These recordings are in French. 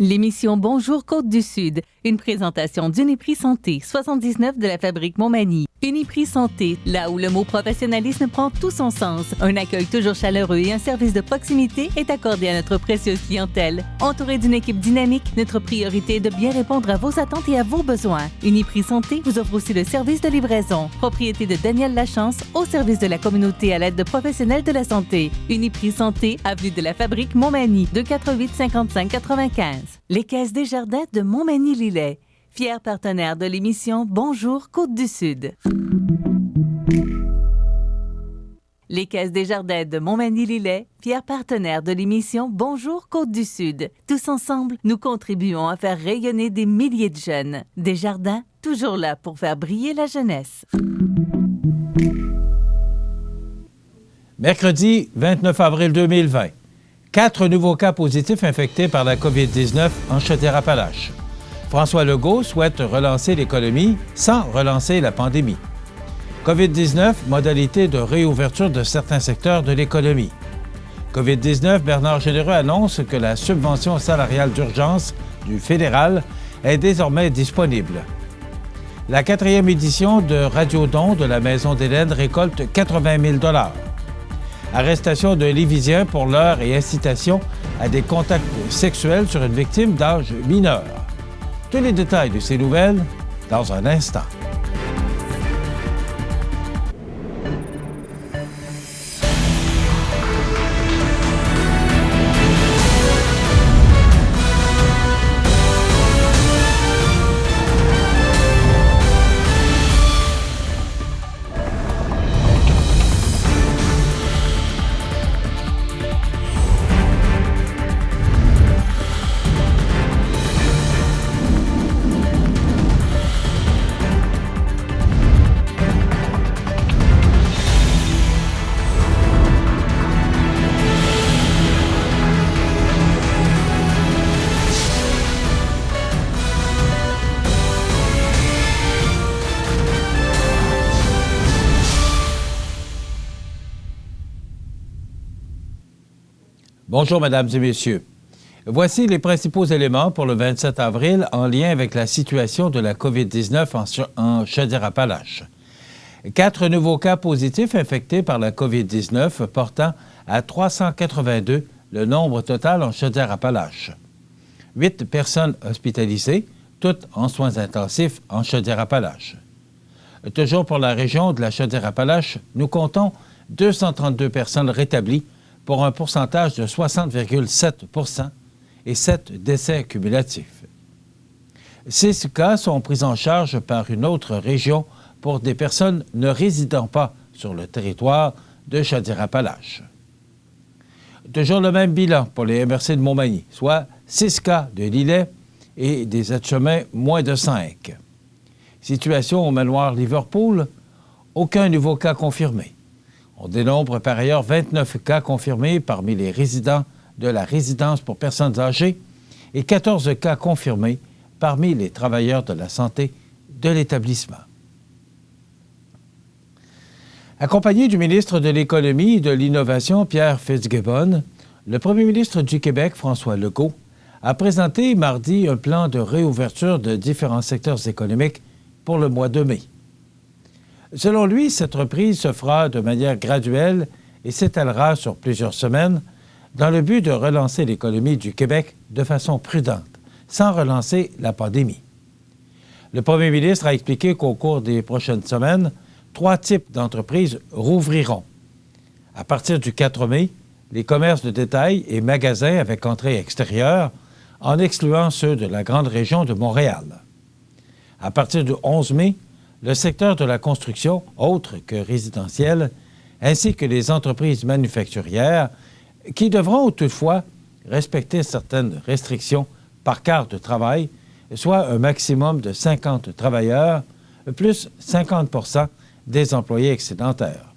L'émission Bonjour Côte-du-Sud, une présentation d'Uniprix Santé, 79 de la fabrique Montmagny. Uniprix Santé, là où le mot professionnalisme prend tout son sens. Un accueil toujours chaleureux et un service de proximité est accordé à notre précieuse clientèle. Entouré d'une équipe dynamique, notre priorité est de bien répondre à vos attentes et à vos besoins. Uniprix Santé vous offre aussi le service de livraison. Propriété de Daniel Lachance, au service de la communauté à l'aide de professionnels de la santé. Uniprix Santé, avenue de la fabrique Montmagny, 248 55 95. Les Caisses Desjardins de Montmagny-Lillet, fiers partenaires de l'émission Bonjour Côte-du-Sud. Les Caisses Desjardins de Montmagny-Lillet, fiers partenaires de l'émission Bonjour Côte-du-Sud. Tous ensemble, nous contribuons à faire rayonner des milliers de jeunes. Desjardins, toujours là pour faire briller la jeunesse. Mercredi 29 avril 2020. 4 nouveaux cas positifs infectés par la COVID-19 en Chaudière-Appalaches. François Legault souhaite relancer l'économie sans relancer la pandémie. COVID-19, modalité de réouverture de certains secteurs de l'économie. COVID-19, Bernard Généreux annonce que la subvention salariale d'urgence du fédéral est désormais disponible. La 4e édition de Radio-Don de la Maison d'Hélène récolte 80 000 $. Arrestation de Lévisien pour leurre et incitation à des contacts sexuels sur une victime d'âge mineur. Tous les détails de ces nouvelles dans un instant. Bonjour, mesdames et messieurs. Voici les principaux éléments pour le 27 avril en lien avec la situation de la COVID-19 en Chaudière-Appalaches. 4 nouveaux cas positifs infectés par la COVID-19, portant à 382 le nombre total en Chaudière-Appalaches. 8 personnes hospitalisées, toutes en soins intensifs en Chaudière-Appalaches. Toujours pour la région de la Chaudière-Appalaches, nous comptons 232 personnes rétablies pour un pourcentage de 60,7 % et 7 décès cumulatifs. 6 cas sont pris en charge par une autre région pour des personnes ne résidant pas sur le territoire de Chaudière-Appalaches. Toujours le même bilan pour les MRC de Montmagny, soit 6 cas de Lillet et des aides-chemins moins de 5. Situation au manoir Liverpool, aucun nouveau cas confirmé. On dénombre par ailleurs 29 cas confirmés parmi les résidents de la résidence pour personnes âgées et 14 cas confirmés parmi les travailleurs de la santé de l'établissement. Accompagné du ministre de l'Économie et de l'Innovation, Pierre Fitzgibbon, le premier ministre du Québec, François Legault, a présenté mardi un plan de réouverture de différents secteurs économiques pour le mois de mai. Selon lui, cette reprise se fera de manière graduelle et s'étalera sur plusieurs semaines dans le but de relancer l'économie du Québec de façon prudente, sans relancer la pandémie. Le premier ministre a expliqué qu'au cours des prochaines semaines, 3 types d'entreprises rouvriront. À partir du 4 mai, les commerces de détail et magasins avec entrée extérieure, en excluant ceux de la grande région de Montréal. À partir du 11 mai, le secteur de la construction, autre que résidentiel, ainsi que les entreprises manufacturières, qui devront toutefois respecter certaines restrictions par quart de travail, soit un maximum de 50 travailleurs, plus 50 % des employés excédentaires.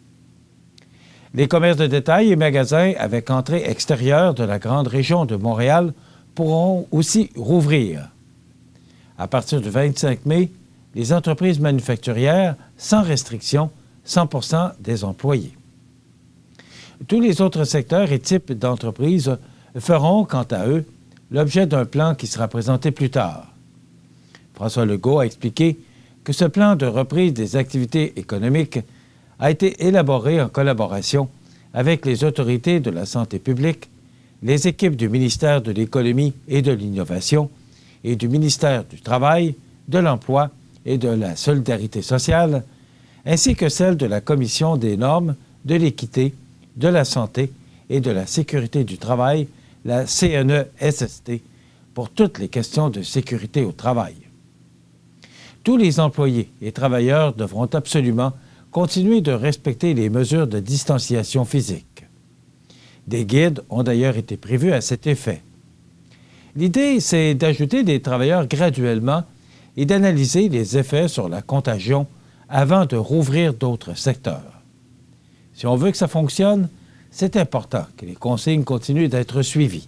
Les commerces de détail et magasins avec entrée extérieure de la grande région de Montréal pourront aussi rouvrir. À partir du 25 mai, les entreprises manufacturières, sans restriction, 100 % des employés. Tous les autres secteurs et types d'entreprises feront, quant à eux, l'objet d'un plan qui sera présenté plus tard. François Legault a expliqué que ce plan de reprise des activités économiques a été élaboré en collaboration avec les autorités de la santé publique, les équipes du ministère de l'Économie et de l'Innovation et du ministère du Travail, de l'Emploi et de la Solidarité sociale, ainsi que celle de la Commission des normes, de l'équité, de la santé et de la sécurité du travail, la CNESST, pour toutes les questions de sécurité au travail. Tous les employés et travailleurs devront absolument continuer de respecter les mesures de distanciation physique. Des guides ont d'ailleurs été prévus à cet effet. L'idée, c'est d'ajouter des travailleurs graduellement et d'analyser les effets sur la contagion avant de rouvrir d'autres secteurs. Si on veut que ça fonctionne, c'est important que les consignes continuent d'être suivies.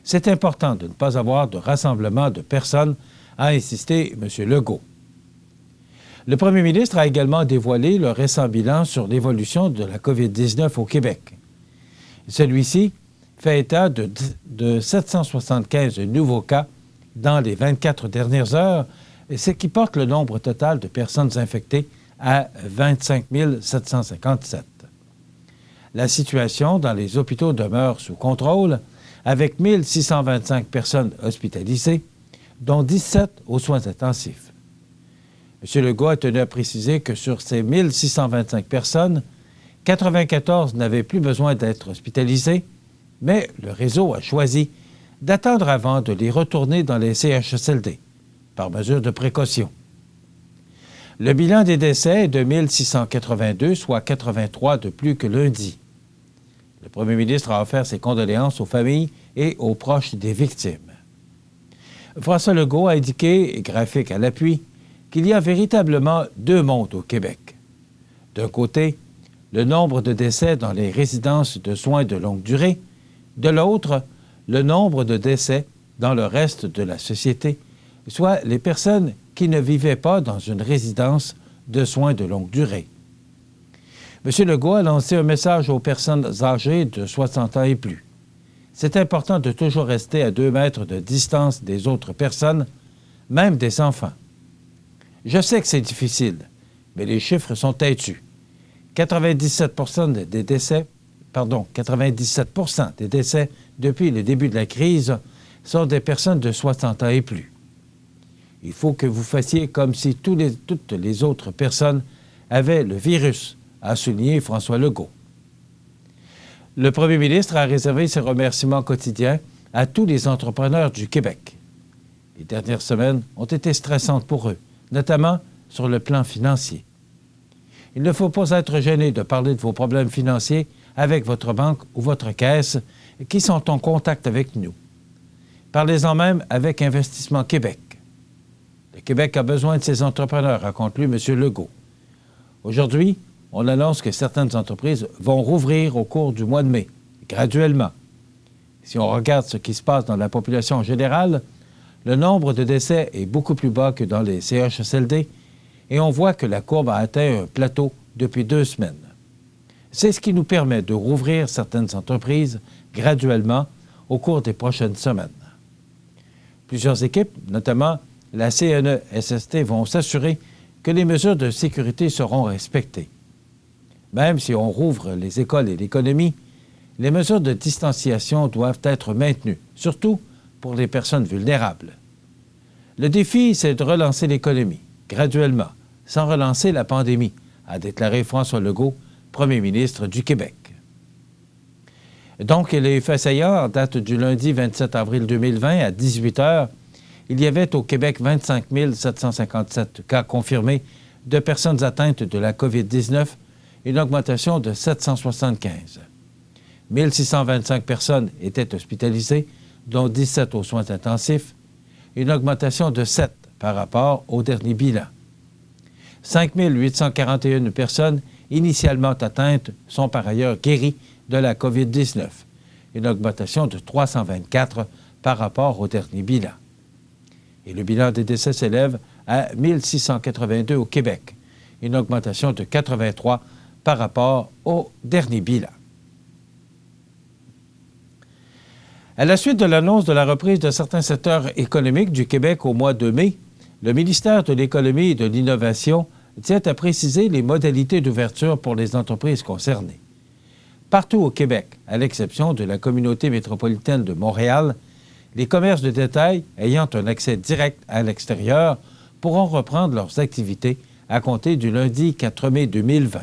C'est important de ne pas avoir de rassemblement de personnes, a insisté M. Legault. Le premier ministre a également dévoilé le récent bilan sur l'évolution de la COVID-19 au Québec. Celui-ci fait état de 775 nouveaux cas dans les 24 dernières heures, ce qui porte le nombre total de personnes infectées à 25 757. La situation dans les hôpitaux demeure sous contrôle, avec 1 625 personnes hospitalisées, dont 17 aux soins intensifs. M. Legault a tenu à préciser que sur ces 1 625 personnes, 94 n'avaient plus besoin d'être hospitalisées, mais le réseau a choisi d'attendre avant de les retourner dans les CHSLD, par mesure de précaution. Le bilan des décès est de 1 682, soit 83 de plus que lundi. Le premier ministre a offert ses condoléances aux familles et aux proches des victimes. François Legault a indiqué, graphique à l'appui, qu'il y a véritablement deux mondes au Québec. D'un côté, le nombre de décès dans les résidences de soins de longue durée, de l'autre, le nombre de décès dans le reste de la société, soit les personnes qui ne vivaient pas dans une résidence de soins de longue durée. M. Legault a lancé un message aux personnes âgées de 60 ans et plus. C'est important de toujours rester à 2 mètres de distance des autres personnes, même des enfants. Je sais que c'est difficile, mais les chiffres sont têtus. 97 des décès depuis le début de la crise sont des personnes de 60 ans et plus. Il faut que vous fassiez comme si toutes les autres personnes avaient le virus, a souligné François Legault. Le premier ministre a réservé ses remerciements quotidiens à tous les entrepreneurs du Québec. Les dernières semaines ont été stressantes pour eux, notamment sur le plan financier. Il ne faut pas être gêné de parler de vos problèmes financiers avec votre banque ou votre caisse qui sont en contact avec nous. Parlez-en même avec Investissement Québec. Le Québec a besoin de ses entrepreneurs, a conclu M. Legault. Aujourd'hui, on annonce que certaines entreprises vont rouvrir au cours du mois de mai, graduellement. Si on regarde ce qui se passe dans la population en général, le nombre de décès est beaucoup plus bas que dans les CHSLD et on voit que la courbe a atteint un plateau depuis 2 semaines. C'est ce qui nous permet de rouvrir certaines entreprises graduellement au cours des prochaines semaines. Plusieurs équipes, notamment la CNESST, vont s'assurer que les mesures de sécurité seront respectées. Même si on rouvre les écoles et l'économie, les mesures de distanciation doivent être maintenues, surtout pour les personnes vulnérables. Le défi, c'est de relancer l'économie, graduellement, sans relancer la pandémie, a déclaré François Legault, premier ministre du Québec. Donc, les faits saillants, en date du lundi 27 avril 2020 à 18 h, il y avait au Québec 25 757 cas confirmés de personnes atteintes de la COVID-19, une augmentation de 775. 1 625 personnes étaient hospitalisées, dont 17 aux soins intensifs, une augmentation de 7 par rapport au dernier bilan. 5 841 personnes initialement atteintes sont par ailleurs guéries de la COVID-19, une augmentation de 324 par rapport au dernier bilan. Et le bilan des décès s'élève à 1 682 au Québec, une augmentation de 83 par rapport au dernier bilan. À la suite de l'annonce de la reprise de certains secteurs économiques du Québec au mois de mai, le ministère de l'Économie et de l'Innovation tient à préciser les modalités d'ouverture pour les entreprises concernées. Partout au Québec, à l'exception de la communauté métropolitaine de Montréal, les commerces de détail ayant un accès direct à l'extérieur pourront reprendre leurs activités à compter du lundi 4 mai 2020.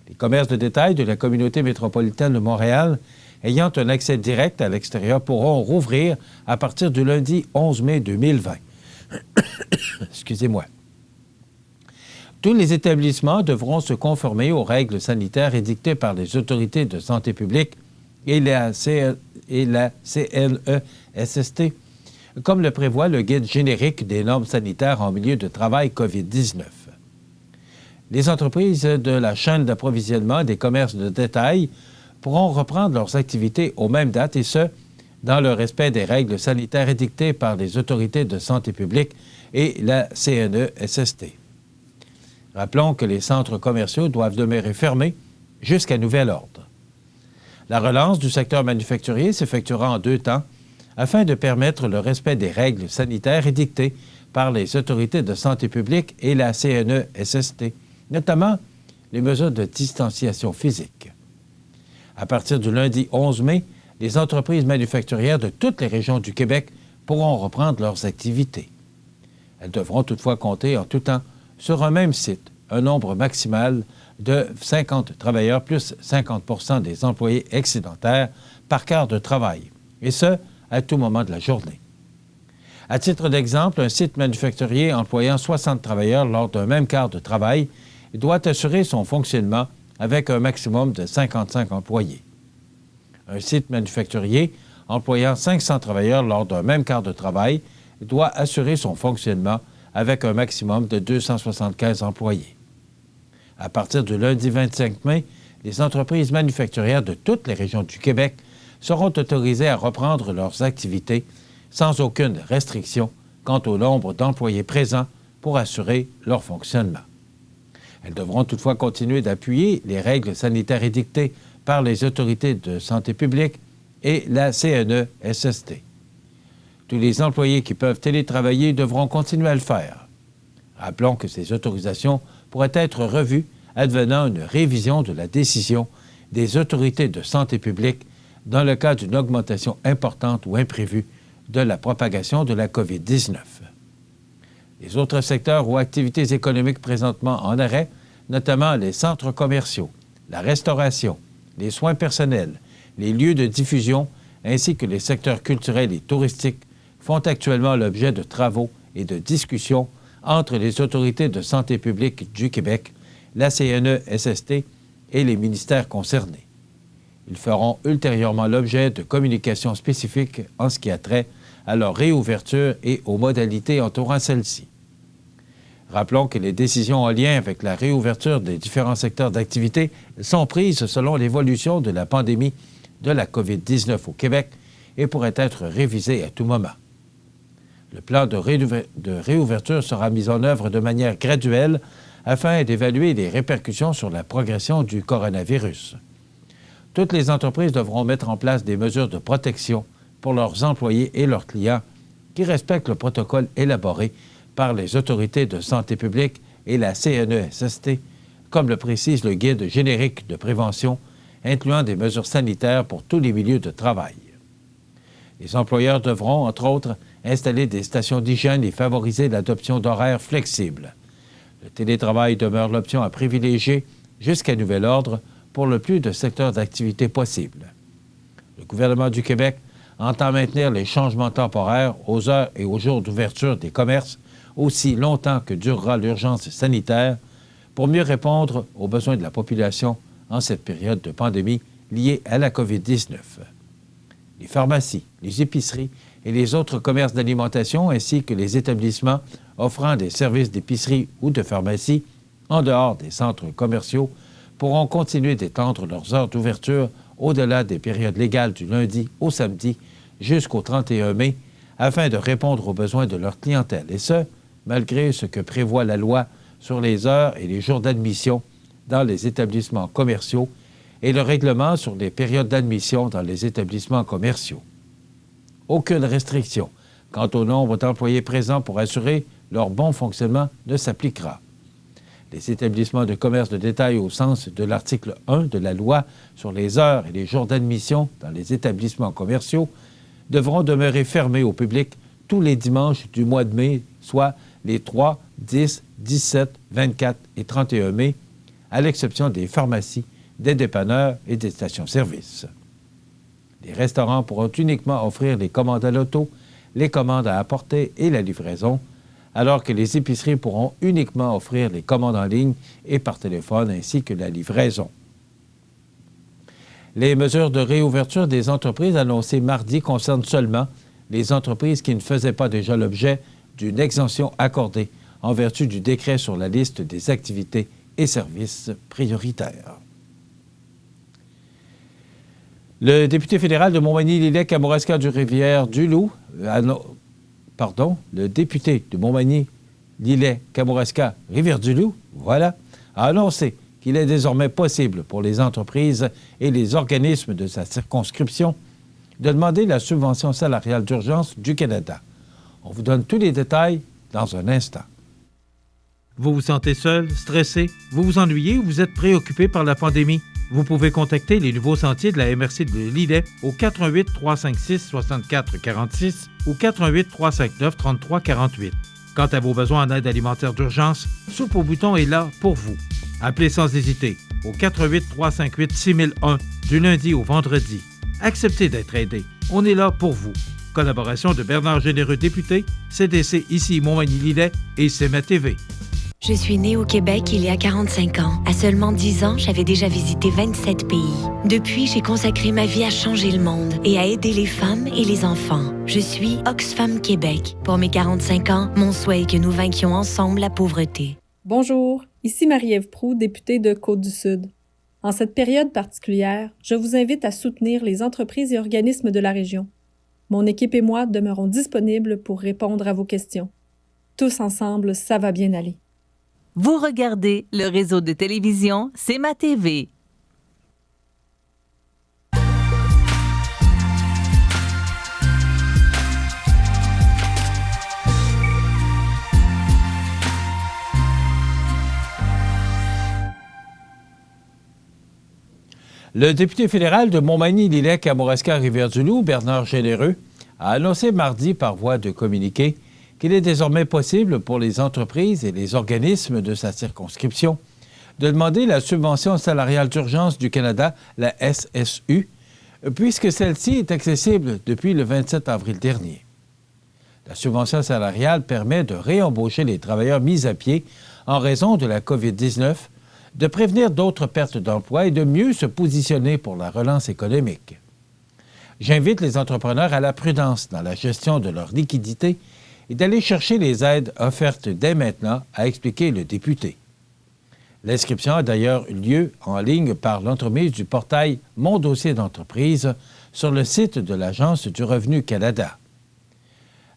Les commerces de détail de la communauté métropolitaine de Montréal ayant un accès direct à l'extérieur pourront rouvrir à partir du lundi 11 mai 2020. Excusez-moi. Tous les établissements devront se conformer aux règles sanitaires édictées par les autorités de santé publique et la CNESST, comme le prévoit le guide générique des normes sanitaires en milieu de travail COVID-19. Les entreprises de la chaîne d'approvisionnement des commerces de détail pourront reprendre leurs activités aux mêmes dates et ce, dans le respect des règles sanitaires édictées par les autorités de santé publique et la CNESST. Rappelons que les centres commerciaux doivent demeurer fermés jusqu'à nouvel ordre. La relance du secteur manufacturier s'effectuera en 2 temps afin de permettre le respect des règles sanitaires édictées par les autorités de santé publique et la CNESST, notamment les mesures de distanciation physique. À partir du lundi 11 mai, les entreprises manufacturières de toutes les régions du Québec pourront reprendre leurs activités. Elles devront toutefois compter en tout temps sur un même site un nombre maximal de 50 travailleurs plus 50 des employés excédentaires par quart de travail, et ce, à tout moment de la journée. À titre d'exemple, un site manufacturier employant 60 travailleurs lors d'un même quart de travail doit assurer son fonctionnement avec un maximum de 55 employés. Un site manufacturier employant 500 travailleurs lors d'un même quart de travail doit assurer son fonctionnement avec un maximum de 275 employés. À partir du lundi 25 mai, les entreprises manufacturières de toutes les régions du Québec seront autorisées à reprendre leurs activités sans aucune restriction quant au nombre d'employés présents pour assurer leur fonctionnement. Elles devront toutefois continuer d'appuyer les règles sanitaires édictées par les autorités de santé publique et la CNESST. Tous les employés qui peuvent télétravailler devront continuer à le faire. Rappelons que ces autorisations pourraient être revues advenant une révision de la décision des autorités de santé publique dans le cas d'une augmentation importante ou imprévue de la propagation de la COVID-19. Les autres secteurs ou activités économiques présentement en arrêt, notamment les centres commerciaux, la restauration, les soins personnels, les lieux de diffusion, ainsi que les secteurs culturels et touristiques, font actuellement l'objet de travaux et de discussions entre les autorités de santé publique du Québec, la CNESST et les ministères concernés. Ils feront ultérieurement l'objet de communications spécifiques en ce qui a trait à leur réouverture et aux modalités entourant celle-ci. Rappelons que les décisions en lien avec la réouverture des différents secteurs d'activité sont prises selon l'évolution de la pandémie de la COVID-19 au Québec et pourraient être révisées à tout moment. Le plan de réouverture sera mis en œuvre de manière graduelle afin d'évaluer les répercussions sur la progression du coronavirus. Toutes les entreprises devront mettre en place des mesures de protection pour leurs employés et leurs clients qui respectent le protocole élaboré par les autorités de santé publique et la CNESST, comme le précise le guide générique de prévention, incluant des mesures sanitaires pour tous les milieux de travail. Les employeurs devront, entre autres, installer des stations d'hygiène et favoriser l'adoption d'horaires flexibles. Le télétravail demeure l'option à privilégier jusqu'à nouvel ordre pour le plus de secteurs d'activité possible. Le gouvernement du Québec entend maintenir les changements temporaires aux heures et aux jours d'ouverture des commerces aussi longtemps que durera l'urgence sanitaire pour mieux répondre aux besoins de la population en cette période de pandémie liée à la COVID-19. Les pharmacies, les épiceries et les autres commerces d'alimentation ainsi que les établissements offrant des services d'épicerie ou de pharmacie en dehors des centres commerciaux pourront continuer d'étendre leurs heures d'ouverture au-delà des périodes légales du lundi au samedi jusqu'au 31 mai afin de répondre aux besoins de leur clientèle, et ce, malgré ce que prévoit la loi sur les heures et les jours d'admission dans les établissements commerciaux et le règlement sur les périodes d'admission dans les établissements commerciaux. aucune restriction quant au nombre d'employés présents pour assurer leur bon fonctionnement ne s'appliquera. Les établissements de commerce de détail au sens de l'article 1 de la loi sur les heures et les jours d'admission dans les établissements commerciaux devront demeurer fermés au public tous les dimanches du mois de mai, soit les 3, 10, 17, 24 et 31 mai, à l'exception des pharmacies, des dépanneurs et des stations-service. Les restaurants pourront uniquement offrir les commandes à l'auto, les commandes à apporter et la livraison, alors que les épiceries pourront uniquement offrir les commandes en ligne et par téléphone ainsi que la livraison. Les mesures de réouverture des entreprises annoncées mardi concernent seulement les entreprises qui ne faisaient pas déjà l'objet d'une exemption accordée en vertu du décret sur la liste des activités et services prioritaires. Le député fédéral de Montmagny-Lillet-Kamouraska-du-Rivière-du-Loup, le député de Montmagny-Lillet-Kamouraska-Rivière-du-Loup, a annoncé qu'il est désormais possible pour les entreprises et les organismes de sa circonscription de demander la subvention salariale d'urgence du Canada. On vous donne tous les détails dans un instant. Vous vous sentez seul, stressé, vous vous ennuyez ou vous êtes préoccupé par la pandémie? Vous pouvez contacter les nouveaux sentiers de la MRC de Lillet au 418 356 64 46 ou 418 359 33 48. Quant à vos besoins en aide alimentaire d'urgence, Soupe au bouton est là pour vous. Appelez sans hésiter au 418 358 6001 du lundi au vendredi. Acceptez d'être aidé. On est là pour vous. Collaboration de Bernard Généreux, député, CDC ici Montmagny-Lillet et CMA TV. Je suis née au Québec il y a 45 ans. À seulement 10 ans, j'avais déjà visité 27 pays. Depuis, j'ai consacré ma vie à changer le monde et à aider les femmes et les enfants. Je suis Oxfam Québec. Pour mes 45 ans, mon souhait est que nous vainquions ensemble la pauvreté. Bonjour, ici Marie-Ève Proulx, députée de Côte-du-Sud. En cette période particulière, je vous invite à soutenir les entreprises et organismes de la région. Mon équipe et moi demeurons disponibles pour répondre à vos questions. Tous ensemble, ça va bien aller. Vous regardez le réseau de télévision CMA TV. Le député fédéral de Montmagny-Lillet-Kamouraska-Rivière-du-Loup, Bernard Généreux, a annoncé mardi par voie de communiqué qu'il est désormais possible pour les entreprises et les organismes de sa circonscription de demander la subvention salariale d'urgence du Canada, la SSU, puisque celle-ci est accessible depuis le 27 avril dernier. La subvention salariale permet de réembaucher les travailleurs mis à pied en raison de la COVID-19, de prévenir d'autres pertes d'emploi et de mieux se positionner pour la relance économique. J'invite les entrepreneurs à la prudence dans la gestion de leur liquidité et d'aller chercher les aides offertes dès maintenant, a expliqué le député. L'inscription a d'ailleurs eu lieu en ligne par l'entremise du portail Mon dossier d'entreprise sur le site de l'Agence du revenu Canada.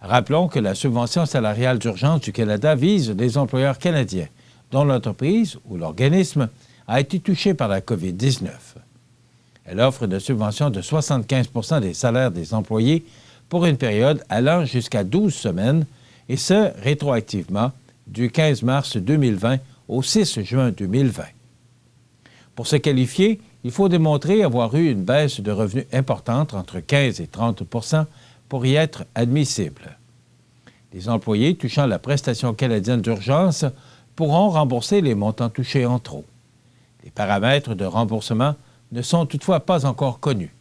Rappelons que la subvention salariale d'urgence du Canada vise les employeurs canadiens dont l'entreprise ou l'organisme a été touché par la COVID-19. Elle offre une subvention de 75 % des salaires des employés pour une période allant jusqu'à 12 semaines, et ce, rétroactivement, du 15 mars 2020 au 6 juin 2020. Pour se qualifier, il faut démontrer avoir eu une baisse de revenus importante, entre 15 et 30 % pour y être admissible. Les employés touchant la prestation canadienne d'urgence pourront rembourser les montants touchés en trop. Les paramètres de remboursement ne sont toutefois pas encore connus.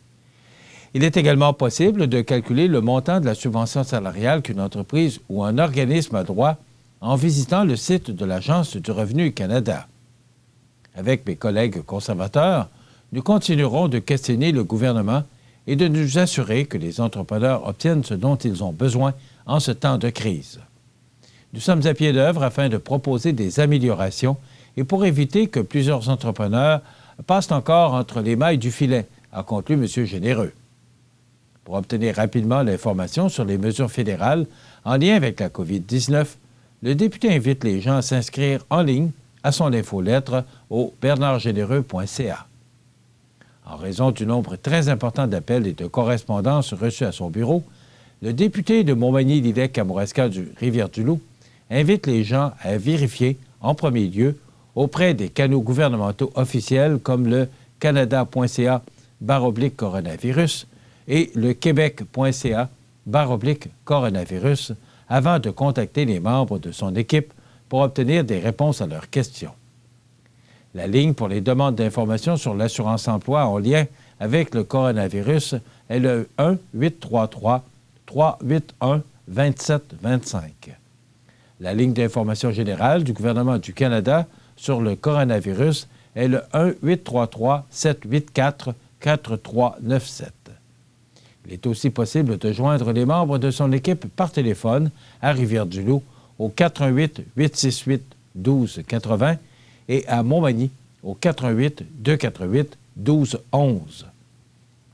Il est également possible de calculer le montant de la subvention salariale qu'une entreprise ou un organisme a droit en visitant le site de l'Agence du revenu Canada. Avec mes collègues conservateurs, nous continuerons de questionner le gouvernement et de nous assurer que les entrepreneurs obtiennent ce dont ils ont besoin en ce temps de crise. Nous sommes à pied d'œuvre afin de proposer des améliorations et pour éviter que plusieurs entrepreneurs passent encore entre les mailles du filet, a conclu M. Généreux. Pour obtenir rapidement l'information sur les mesures fédérales en lien avec la COVID-19, le député invite les gens à s'inscrire en ligne à son infolettre au bernardgénéreux.ca. En raison du nombre très important d'appels et de correspondances reçus à son bureau, Le député de Montmagny-Lydec-Kamouraska du Rivière-du-Loup invite les gens à vérifier, en premier lieu, auprès des canaux gouvernementaux officiels comme le canada.ca/coronavirus et le québec.ca/coronavirus avant de contacter les membres de son équipe pour obtenir des réponses à leurs questions. La ligne pour les demandes d'informations sur l'assurance-emploi en lien avec le coronavirus est le 1-833-381-2725. La ligne d'information générale du gouvernement du Canada sur le coronavirus est le 1-833-784-4397. Il est aussi possible de joindre les membres de son équipe par téléphone à Rivière-du-Loup au 418-868-1280 et à Montmagny au 418-248-1211.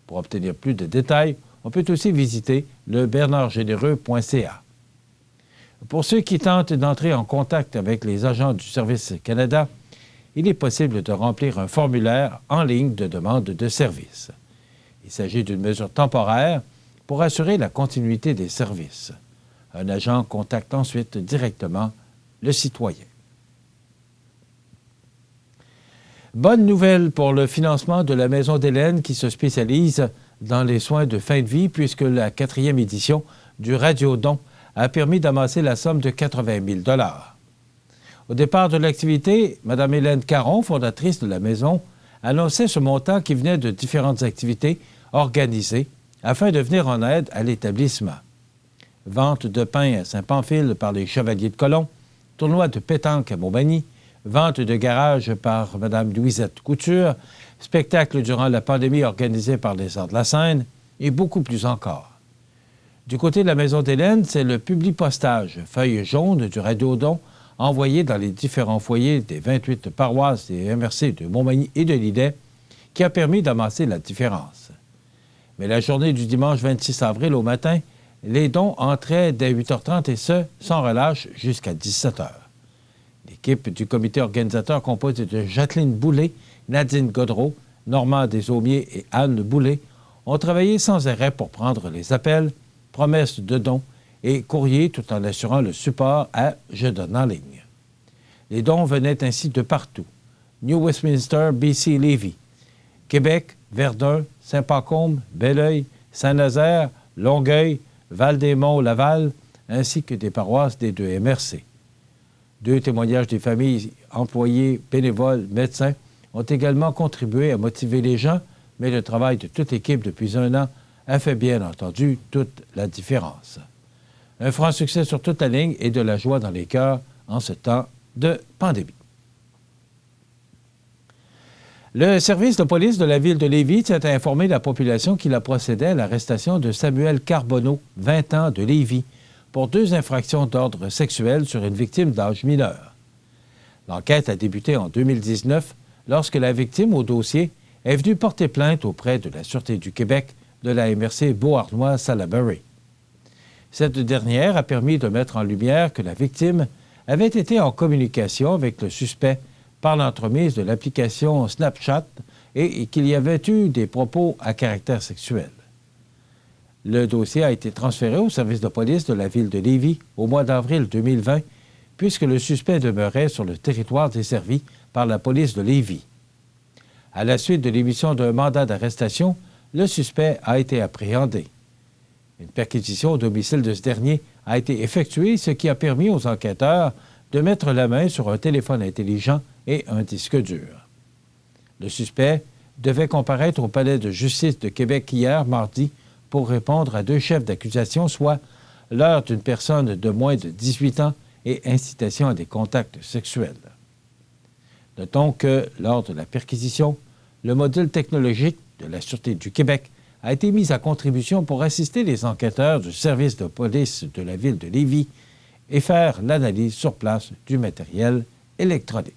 Pour obtenir plus de détails, on peut aussi visiter le bernardgénéreux.ca. Pour ceux qui tentent d'entrer en contact avec les agents du Service Canada, il est possible de remplir un formulaire en ligne de demande de service. Il s'agit d'une mesure temporaire pour assurer la continuité des services. Un agent contacte ensuite directement le citoyen. Bonne nouvelle pour le financement de la Maison d'Hélène qui se spécialise dans les soins de fin de vie puisque la 4e édition du Radio-Don a permis d'amasser la somme de 80 000 $. Au départ de l'activité, Mme Hélène Caron, fondatrice de la maison, annonçait ce montant qui venait de différentes activités organisées afin de venir en aide à l'établissement. Vente de pain à Saint-Pamphile par les Chevaliers de Colomb, tournoi de pétanque à Montmagny, vente de garage par Mme Louisette Couture, spectacle durant la pandémie organisé par les Arts de la Seine et beaucoup plus encore. Du côté de la Maison d'Hélène, c'est le publipostage feuille jaune du Radio-Don envoyé dans les différents foyers des 28 paroisses et MRC de Montmagny et de Lydec qui a permis d'amasser la différence. Mais la journée du dimanche 26 avril au matin, les dons entraient dès 8h30 et ce, sans relâche jusqu'à 17h. L'équipe du comité organisateur composée de Jacqueline Boulay, Nadine Godreau, Normand Desaumiers et Anne Boulay ont travaillé sans arrêt pour prendre les appels, promesses de dons et courriers tout en assurant le support à Je donne en ligne. Les dons venaient ainsi de partout. New Westminster, BC Lévis, Québec, Verdun, Saint-Pacôme, Belleuil, Saint-Nazaire, Longueuil, Val-des-Monts, Laval, ainsi que des paroisses des 2 MRC. 2 témoignages des familles, employés, bénévoles, médecins ont également contribué à motiver les gens, mais le travail de toute l'équipe depuis 1 an a fait bien entendu toute la différence. Un franc succès sur toute la ligne et de la joie dans les cœurs en ce temps de pandémie. Le service de police de la ville de Lévis tient à informer la population qu'il a procédé à l'arrestation de Samuel Carbonneau, 20 ans, de Lévis, pour 2 infractions d'ordre sexuel sur une victime d'âge mineur. L'enquête a débuté en 2019 lorsque la victime au dossier est venue porter plainte auprès de la Sûreté du Québec de la MRC Beauharnois-Salaberry. Cette dernière a permis de mettre en lumière que la victime avait été en communication avec le suspect par l'entremise de l'application Snapchat et qu'il y avait eu des propos à caractère sexuel. Le dossier a été transféré au service de police de la ville de Lévis au mois d'avril 2020, puisque le suspect demeurait sur le territoire desservi par la police de Lévis. À la suite de l'émission d'un mandat d'arrestation, le suspect a été appréhendé. Une perquisition au domicile de ce dernier a été effectuée, ce qui a permis aux enquêteurs de mettre la main sur un téléphone intelligent et un disque dur. Le suspect devait comparaître au palais de justice de Québec hier, mardi, pour répondre à 2 chefs d'accusation, soit l'heure d'une personne de moins de 18 ans et incitation à des contacts sexuels. Notons que, lors de la perquisition, le module technologique de la Sûreté du Québec a été mis à contribution pour assister les enquêteurs du service de police de la ville de Lévis et faire l'analyse sur place du matériel électronique.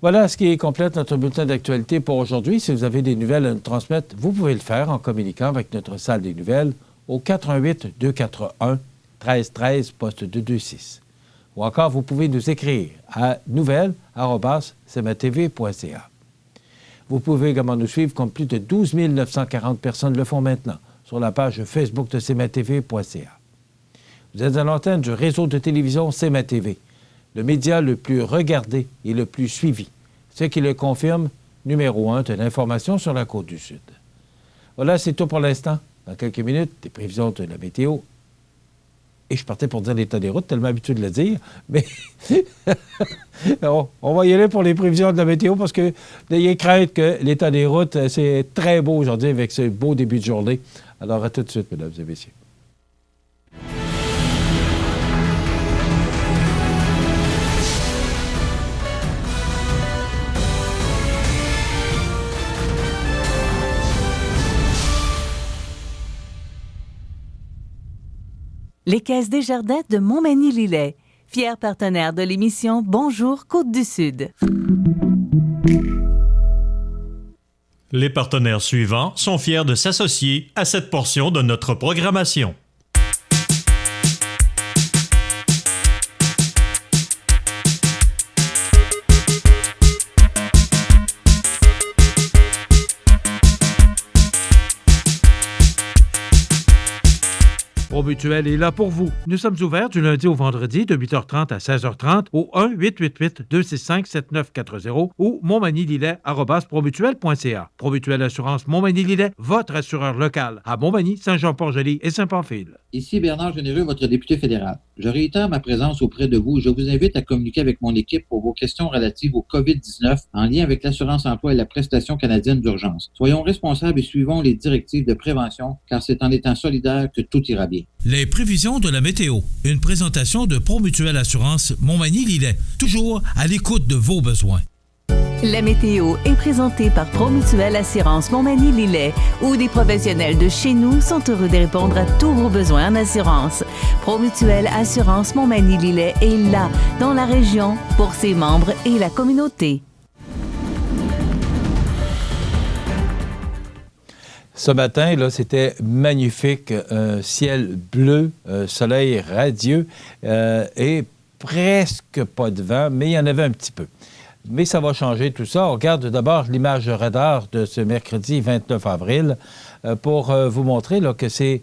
Voilà ce qui complète notre bulletin d'actualité pour aujourd'hui. Si vous avez des nouvelles à nous transmettre, vous pouvez le faire en communiquant avec notre salle des nouvelles au 418-241-1313, poste 226. Ou encore, vous pouvez nous écrire à nouvelles@cmatv.ca. Vous pouvez également nous suivre comme plus de 12 940 personnes le font maintenant sur la page Facebook de cmatv.ca. Vous êtes à l'antenne du réseau de télévision CMA-TV, le média le plus regardé et le plus suivi, ce qui le confirme, numéro 1 de l'information sur la Côte-du-Sud. Voilà, c'est tout pour l'instant. Dans quelques minutes, des prévisions de la météo. Et je partais pour dire l'état des routes, tellement habitué de le dire, mais on va y aller pour les prévisions de la météo parce que n'ayez crainte que l'état des routes, c'est très beau aujourd'hui avec ce beau début de journée. Alors, à tout de suite, mesdames et messieurs. Les Caisses Desjardins de Montmagny-Lillet, fier partenaire de l'émission Bonjour Côte-du-Sud. Les partenaires suivants sont fiers de s'associer à cette portion de notre programmation. ProMutuel est là pour vous. Nous sommes ouverts du lundi au vendredi de 8h30 à 16h30 au 1-888-265-7940 ou montmagny-lillet@promutuel.ca. ProMutuel Assurance Montmagny-Lillet, votre assureur local à Montmagny, Saint-Jean-Port-Joli et Saint-Pamphile. Ici Bernard Généreux, votre député fédéral. Je réitère ma présence auprès de vous. Je vous invite à communiquer avec mon équipe pour vos questions relatives au COVID-19 en lien avec l'assurance-emploi et la prestation canadienne d'urgence. Soyons responsables et suivons les directives de prévention, car c'est en étant solidaires que tout ira bien. Les prévisions de la météo. Une présentation de ProMutuel Assurance Montmagny-Lillet. Toujours à l'écoute de vos besoins. La météo est présentée par ProMutuel Assurance Montmagny-Lillet, où des professionnels de chez nous sont heureux de répondre à tous vos besoins en assurance. ProMutuel Assurance Montmagny-Lillet est là, dans la région, pour ses membres et la communauté. Ce matin, là, c'était magnifique. Un ciel bleu, un soleil radieux et presque pas de vent, mais il y en avait un petit peu. Mais ça va changer tout ça. On regarde d'abord l'image radar de ce mercredi 29 avril pour vous montrer là, que c'est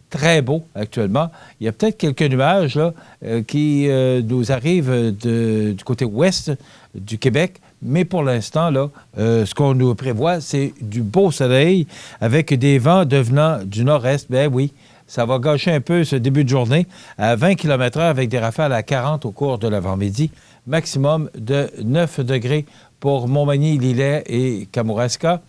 très beau actuellement. Il y a peut-être quelques nuages là, qui nous arrivent du côté ouest du Québec. Mais pour l'instant, là, ce qu'on nous prévoit, c'est du beau soleil avec des vents devenant du nord-est. Ben oui, ça va gâcher un peu ce début de journée à 20 km/h avec des rafales à 40 au cours de l'avant-midi. Maximum de 9 degrés pour Montmagny, Lillet et Kamouraska.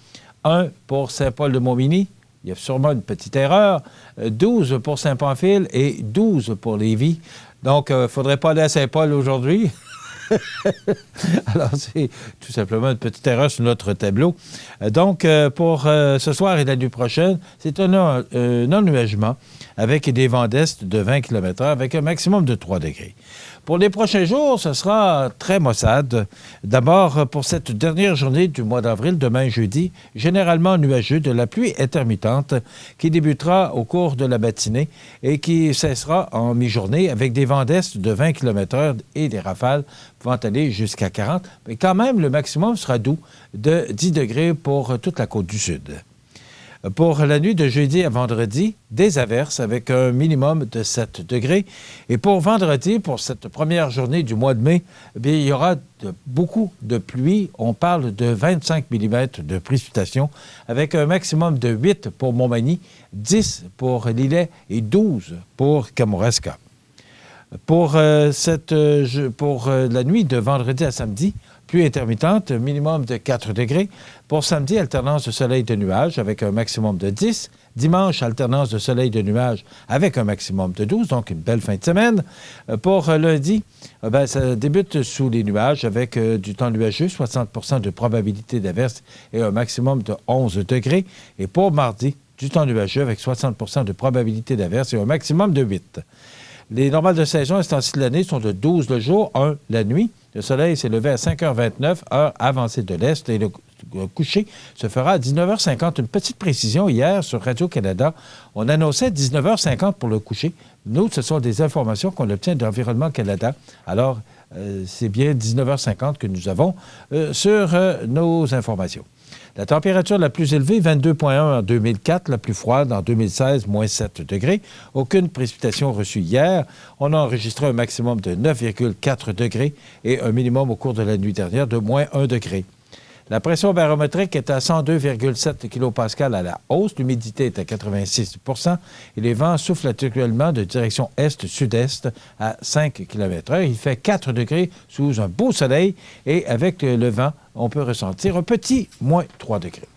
1 pour Saint-Paul-de-Montmagny. Il y a sûrement une petite erreur. 12 pour Saint-Pamphile et 12 pour Lévis. Donc, il ne faudrait pas aller à Saint-Paul aujourd'hui. Alors, c'est tout simplement une petite erreur sur notre tableau. Donc, pour ce soir et la nuit prochaine, c'est un ennuagement avec des vents d'est de 20 km/h avec un maximum de 3 degrés. Pour les prochains jours, ce sera très maussade. D'abord, pour cette dernière journée du mois d'avril, demain jeudi, généralement nuageux, de la pluie intermittente qui débutera au cours de la matinée et qui cessera en mi-journée avec des vents d'est de 20 km/h et des rafales pouvant aller jusqu'à 40. Mais quand même, le maximum sera doux de 10 degrés pour toute la Côte-du-Sud. Pour la nuit de jeudi à vendredi, des averses avec un minimum de 7 degrés. Et pour vendredi, pour cette première journée du mois de mai, bien, il y aura beaucoup de pluie. On parle de 25 mm de précipitations avec un maximum de 8 pour Montmagny, 10 pour Lillet et 12 pour Kamouraska. Pour la nuit de vendredi à samedi, pluie intermittente, minimum de 4 degrés. Pour samedi, alternance de soleil et de nuages avec un maximum de 10. Dimanche, alternance de soleil et de nuages avec un maximum de 12, donc une belle fin de semaine. Pour lundi, ça débute sous les nuages avec du temps nuageux, 60 % de probabilité d'averse et un maximum de 11 degrés. Et pour mardi, du temps nuageux avec 60 % de probabilité d'averse et un maximum de 8. Les normales de saison à ce temps-ci de l'année sont de 12 le jour, 1 la nuit. Le soleil s'est levé à 5h29, heure avancée de l'Est, et le coucher se fera à 19h50. Une petite précision, hier, sur Radio-Canada, on annonçait 19h50 pour le coucher. Nous, ce sont des informations qu'on obtient d'Environnement Canada. Alors, c'est bien 19h50 que nous avons sur nos informations. La température la plus élevée, 22,1 en 2004, la plus froide en 2016, moins 7 degrés. Aucune précipitation reçue hier. On a enregistré un maximum de 9,4 degrés et un minimum au cours de la nuit dernière de moins 1 degré. La pression barométrique est à 102,7 kPa à la hausse. L'humidité est à 86 et les vents soufflent actuellement de direction est-sud-est à 5 km/h. Il fait 4 degrés sous un beau soleil et avec le vent, on peut ressentir un petit moins 3 degrés.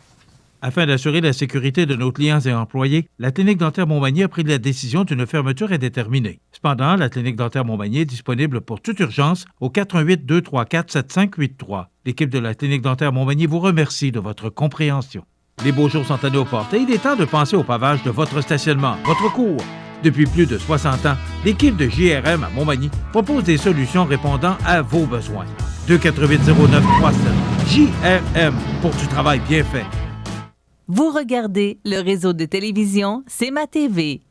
Afin d'assurer la sécurité de nos clients et employés, la Clinique dentaire Montmagny a pris la décision d'une fermeture indéterminée. Cependant, la Clinique dentaire Montmagny est disponible pour toute urgence au 418-234-7583. L'équipe de la Clinique dentaire Montmagny vous remercie de votre compréhension. Les beaux jours sont à nos portes et il est temps de penser au pavage de votre stationnement, votre cour. Depuis plus de 60 ans, l'équipe de JRM à Montmagny propose des solutions répondant à vos besoins. 248-0937. JRM pour du travail bien fait. Vous regardez le réseau de télévision C'est ma TV.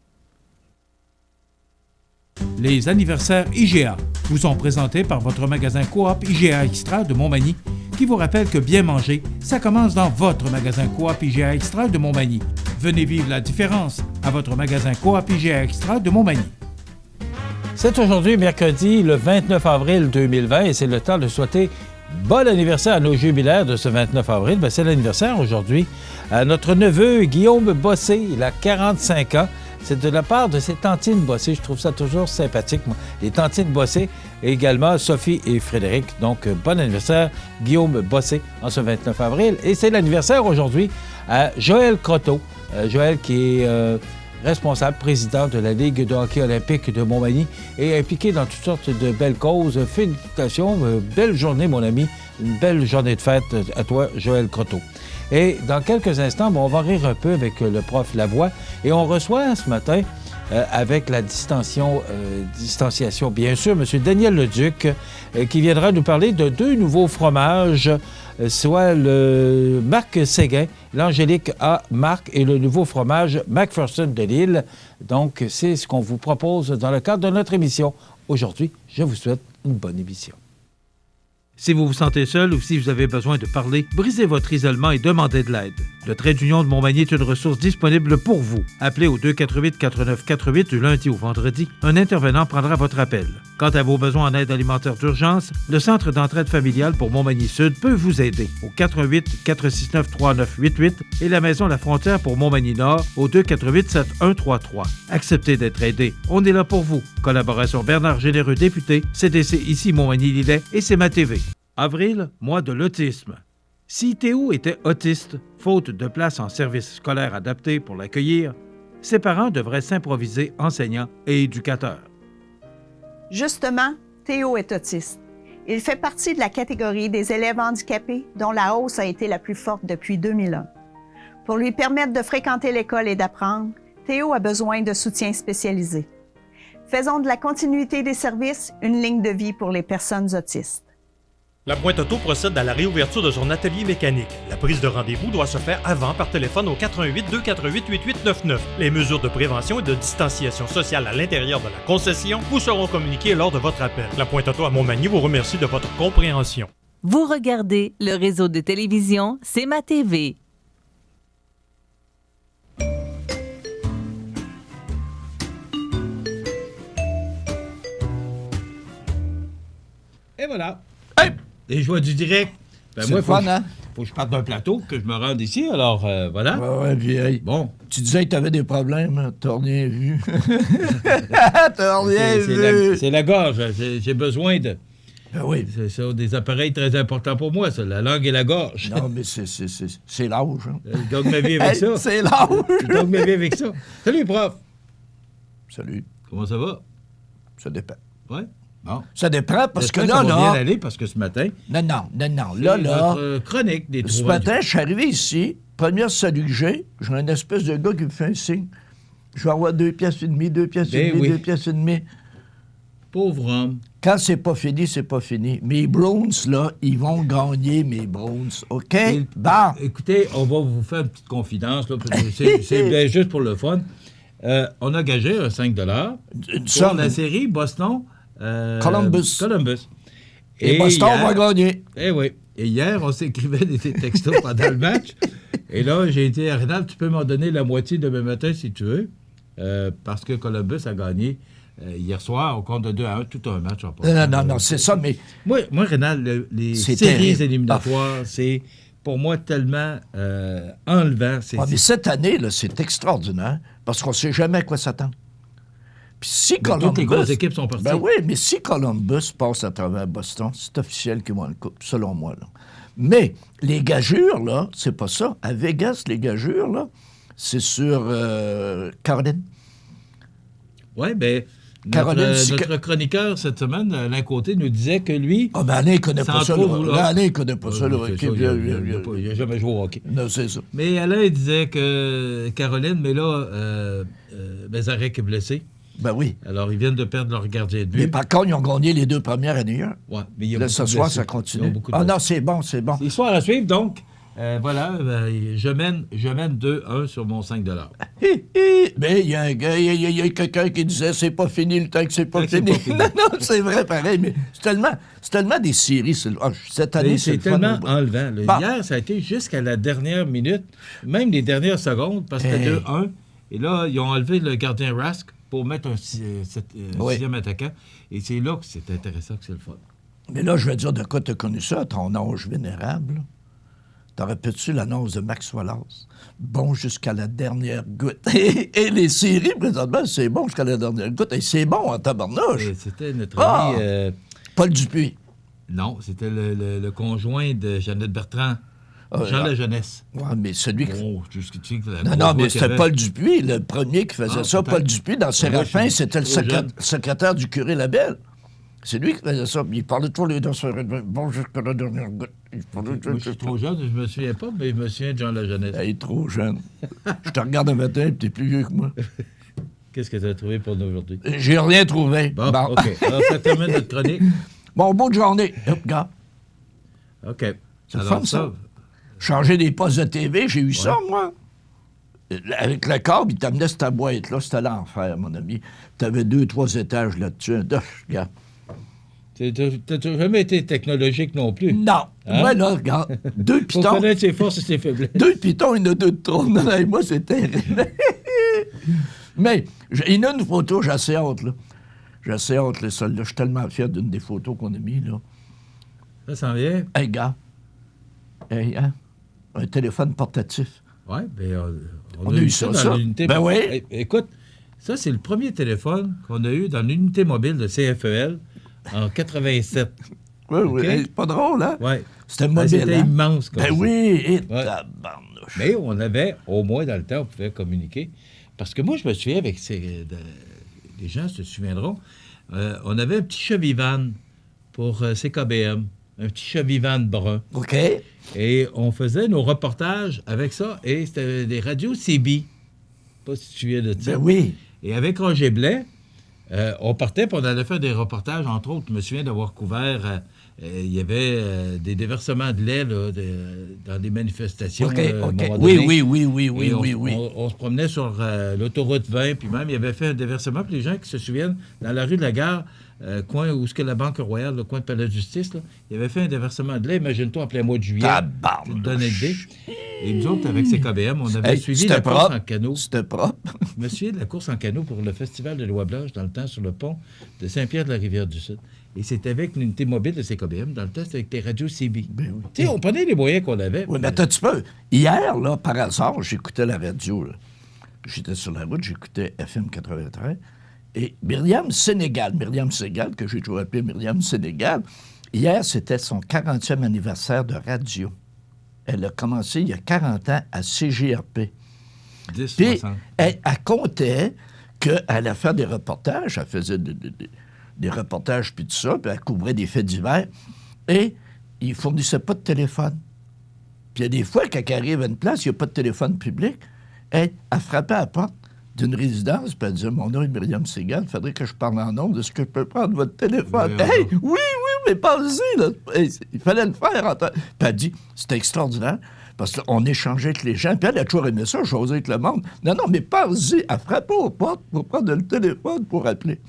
Les anniversaires IGA vous sont présentés par votre magasin Coop IGA Extra de Montmagny qui vous rappelle que bien manger, ça commence dans votre magasin Coop IGA Extra de Montmagny. Venez vivre la différence à votre magasin Coop IGA Extra de Montmagny. C'est aujourd'hui, mercredi, le 29 avril 2020 et c'est le temps de souhaiter bon anniversaire à nos jubilaires de ce 29 avril. Bien, c'est l'anniversaire aujourd'hui à notre neveu Guillaume Bossé. Il a 45 ans. C'est de la part de ses tantines Bossé. Je trouve ça toujours sympathique, moi. Les tantines Bossé et également Sophie et Frédéric. Donc, bon anniversaire, Guillaume Bossé, en ce 29 avril. Et c'est l'anniversaire aujourd'hui à Joël Croteau. Joël qui est responsable, président de la Ligue de hockey olympique de Montmagny et impliqué dans toutes sortes de belles causes. Félicitations, belle journée, mon ami. Une belle journée de fête à toi, Joël Croteau. Et dans quelques instants, on va rire un peu avec le prof Lavoie. Et on reçoit ce matin, avec la distanciation, bien sûr, M. Daniel Leduc, qui viendra nous parler de 2 nouveaux fromages, soit le Marc Séguin, l'Angélique A. Marc et le nouveau fromage Macpherson de Lille. Donc, c'est ce qu'on vous propose dans le cadre de notre émission. Aujourd'hui, je vous souhaite une bonne émission. Si vous vous sentez seul ou si vous avez besoin de parler, brisez votre isolement et demandez de l'aide. Le Trait d'Union de Montmagny est une ressource disponible pour vous. Appelez au 248-4948 du lundi au vendredi. Un intervenant prendra votre appel. Quant à vos besoins en aide alimentaire d'urgence, le Centre d'entraide familiale pour Montmagny-Sud peut vous aider au 418-469-3988 et la Maison La Frontière pour Montmagny-Nord au 248-7133. Acceptez d'être aidé. On est là pour vous. Collaboration Bernard Généreux, député, CDC ici Montmagny-Lillet et C'est ma TV. Avril, mois de l'autisme. Si Théo était autiste, faute de place en service scolaire adapté pour l'accueillir, ses parents devraient s'improviser enseignants et éducateurs. Justement, Théo est autiste. Il fait partie de la catégorie des élèves handicapés dont la hausse a été la plus forte depuis 2001. Pour lui permettre de fréquenter l'école et d'apprendre, Théo a besoin de soutien spécialisé. Faisons de la continuité des services une ligne de vie pour les personnes autistes. La Pointe Auto procède à la réouverture de son atelier mécanique. La prise de rendez-vous doit se faire avant par téléphone au 418-248-8899. Les mesures de prévention et de distanciation sociale à l'intérieur de la concession vous seront communiquées lors de votre appel. La Pointe Auto à Montmagny vous remercie de votre compréhension. Vous regardez le réseau de télévision C'est ma TV. Et voilà. Hey! Les joies du direct. Ben moi, faut que je parte d'un plateau, que je me rende ici, alors voilà. Ouais, vieille. Bon. Tu disais que t'avais des problèmes, hein? T'as rien vu. T'as rien vu. C'est la gorge, j'ai besoin de... Ben oui. C'est ça, des appareils très importants pour moi, ça, la langue et la gorge. Non, mais c'est l'âge. Hein? Je gagne ma vie avec ça. C'est l'âge. Je gagne ma vie avec ça. Salut, prof. Salut. Comment ça va? Ça dépend. Ouais. Bon. Ça dépend parce que là, ça va bien aller parce que ce matin... Non. Là, notre chronique des ce matin, je suis arrivé ici, première salut que j'ai un espèce de gars qui me fait un signe. Je vais avoir 2 piastres et demi, 2 piastres et demi, 2 piastres et demi. Pauvre homme. Quand c'est pas fini, c'est pas fini. Mes Browns, là, ils vont gagner mes Browns, OK? Bon. Écoutez, on va vous faire une petite confidence, là, c'est bien juste pour le fun. On a gagé un 5 $. Pour la série Boston... Columbus. Columbus. Et Boston va gagner. Eh oui. Et hier, on s'écrivait des textos pendant le match. Et là, j'ai dit à Rénal, tu peux m'en donner la moitié demain matin si tu veux, parce que Columbus a gagné hier soir au compte de 2-1, tout un match en passant. Non, c'est ça, mais... Moi Rénal, les séries terrible. éliminatoires, c'est pour moi tellement enlevant. Mais cette année, là, c'est extraordinaire, parce qu'on ne sait jamais à quoi s'attendre. Puis si Columbus... Toutes les grosses équipes sont parties. Ben oui, mais si Columbus passe à travers Boston, c'est officiel qu'ils vont le coupe, selon moi. Là. Mais les gagures, là, c'est pas ça. À Vegas, les gagures, là, c'est sur Caroline. Oui, bien... Notre chroniqueur cette semaine, Alain Côté, nous disait que lui... Ah, ben Alain ne connaît pas ça. Alain ne connaît pas ça. Il n'a jamais joué au hockey. Non, c'est ça. Mais Alain disait que Caroline, mais là, Bézarek est blessé. Ben oui. Alors, ils viennent de perdre leur gardien de but. Mais par contre, ils ont gagné les 2 premières à New York. Oui, mais il y a là, beaucoup ce de soir, blessés. ça continue. Ah non, c'est bon. C'est l'histoire à suivre, donc... voilà, je mène 2-1 sur mon 5 $. Mais il y a un gars, il y a quelqu'un qui disait c'est pas fini le temps que c'est pas fini. Non, c'est vrai, pareil, mais c'est tellement des séries. Cette année, c'est tellement enlevant. Hier, ça a été jusqu'à la dernière minute, même les dernières secondes, parce que c'était 2-1. Et là, ils ont enlevé le gardien Rask pour mettre un sixième attaquant. Et c'est là que c'est intéressant, que c'est le fun. Mais là, je vais dire de quoi tu as connu ça, ton âge vénérable, là. T'en rappelles-tu l'annonce de Max Wallace? Bon jusqu'à la dernière goutte. Et les séries, présentement, c'est bon jusqu'à la dernière goutte. Et c'est bon en tabarnouche. C'était notre ami... Paul Dupuis. Non, c'était le conjoint de Jeannette Bertrand. Jean La Jeunesse. Oui, mais celui qui... Non, mais c'était Paul Dupuis, le premier qui faisait ça. Paul Dupuis, dans Séraphin, c'était le secrétaire du curé Labelle. C'est lui qui faisait ça. Il parlait toujours les deux sur bon jusqu'à la dernière goutte. Moi, je suis trop jeune, je me souviens pas, mais je me souviens de Jean La Jeunesse. Il est trop jeune. Je te regarde un matin et tu es plus vieux que moi. Qu'est-ce que tu as trouvé pour nous aujourd'hui? J'ai rien trouvé. Bon. OK. Alors, ça termine notre chronique. Bon, bonne journée. Hop, gars. OK. C'est fun, ça. Changer des postes de TV, j'ai eu ça, moi. Avec le câble, il t'amenait cette boîte-là. C'était l'enfer, mon ami. Tu avais 2-3 étages là-dessus. Regarde. T'as jamais été technologique non plus. Non. Hein? Moi, là, regarde, 2 pitons. Faut connaître ses forces et ses faiblesses. 2 pitons, il y en a 2 de trop. Non, moi, c'est terrible. Mais, il y a une photo, j'ai assez hâte, là. J'ai assez hâte, là, celle-là. Je suis tellement fier d'une des photos qu'on a mis, là. Ça s'en vient? Hey, gars. Hey, hein? Un téléphone portatif. Oui, bien, on a eu ça dans l'unité. Ben oui. Hey, écoute, ça, c'est le premier téléphone qu'on a eu dans l'unité mobile de CFEL en 87. Oui, okay? Oui. C'est pas drôle, hein? Oui. C'était mobile, c'était immense, comme ça. Ben oui, et tabarnouche. Mais on avait, au moins dans le temps, on pouvait communiquer. Parce que moi, je me souviens, avec les gens se souviendront, on avait un petit Chevivan pour CKBM. Un petit Chevivan brun. OK. Et on faisait nos reportages avec ça. Et c'était des radios CB. Pas si tu viens de ça. Ben oui. Et avec Roger Blais, on partait pour on allait faire des reportages. Entre autres, je me souviens d'avoir couvert... il y avait des déversements de lait là, dans des manifestations. OK. Oui. On se promenait sur l'autoroute 20, puis même, il avait fait un déversement. Puis les gens qui se souviennent, dans la rue de la Gare, coin où est-ce que la Banque Royale, le coin de Palais de Justice, là, il avait fait un déversement de lait, imagine-toi, en plein mois de juillet. Je te donne une idée. Et nous autres, avec CKBM, on avait suivi la course en canot. C'était propre. Je me souviens de la course en canot pour le Festival de Lois-Blanches, dans le temps, sur le pont de Saint-Pierre-de-la-Rivière-du-Sud. Et c'était avec l'unité mobile de CKBM. Dans le temps, c'était avec les radios CB. Ben oui. Tu sais, on prenait les moyens qu'on avait. Oui, mais attends, tu peux. Hier, là, par hasard, j'écoutais la radio. Là. J'étais sur la route, j'écoutais FM 93. Et Myriam Sénégal, que j'ai toujours appelé Myriam Sénégal, hier, c'était son 40e anniversaire de radio. Elle a commencé il y a 40 ans à CGRP. 10, Puis, 60. elle comptait qu'elle allait faire des reportages. Elle faisait des reportages, puis tout ça, puis elle couvrait des faits divers. Et ils ne fournissaient pas de téléphone. Puis il y a des fois, quand elle arrive à une place, il n'y a pas de téléphone public. Elle frappait à la porte d'une résidence, puis elle disait, mon nom est Myriam Sénégal, il faudrait que je parle en nom. Est-ce que je peux prendre votre téléphone? Oui, mais parlez-y, là. Il fallait le faire. Puis elle dit, c'était extraordinaire, parce qu'on échangeait avec les gens. Puis elle a toujours aimé ça, j'osais avec le monde. Non, mais parlez-y. Elle frappait aux portes pour prendre le téléphone pour appeler.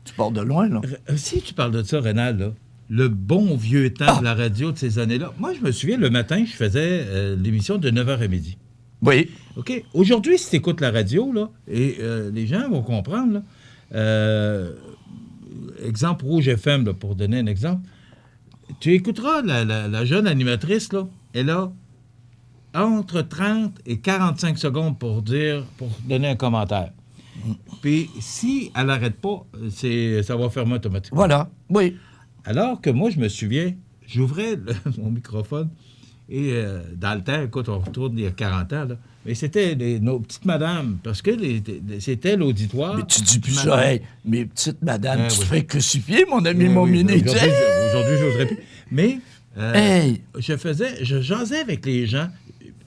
Tu pars de loin, là. Si tu parles de ça, Rénal, là, le bon vieux temps de la radio de ces années-là. Moi, je me souviens, le matin, je faisais l'émission de 9h à midi. Oui. OK. Aujourd'hui, si tu écoutes la radio, là, et les gens vont comprendre, là, exemple Rouge FM, là, pour donner un exemple, tu écouteras la jeune animatrice, là, elle a entre 30 et 45 secondes pour donner un commentaire. Puis, si elle n'arrête pas, ça va fermer automatiquement. Voilà, oui. Alors que moi, je me souviens, j'ouvrais mon microphone et dans le temps, écoute, on retourne il y a 40 ans, là, mais c'était nos petites madames, parce que c'était l'auditoire. Mais tu dis plus ça, hey, mes petites madames, tu te fais crucifier, mon ami, mon mini. Aujourd'hui, je n'oserais plus. Mais je jasais avec les gens.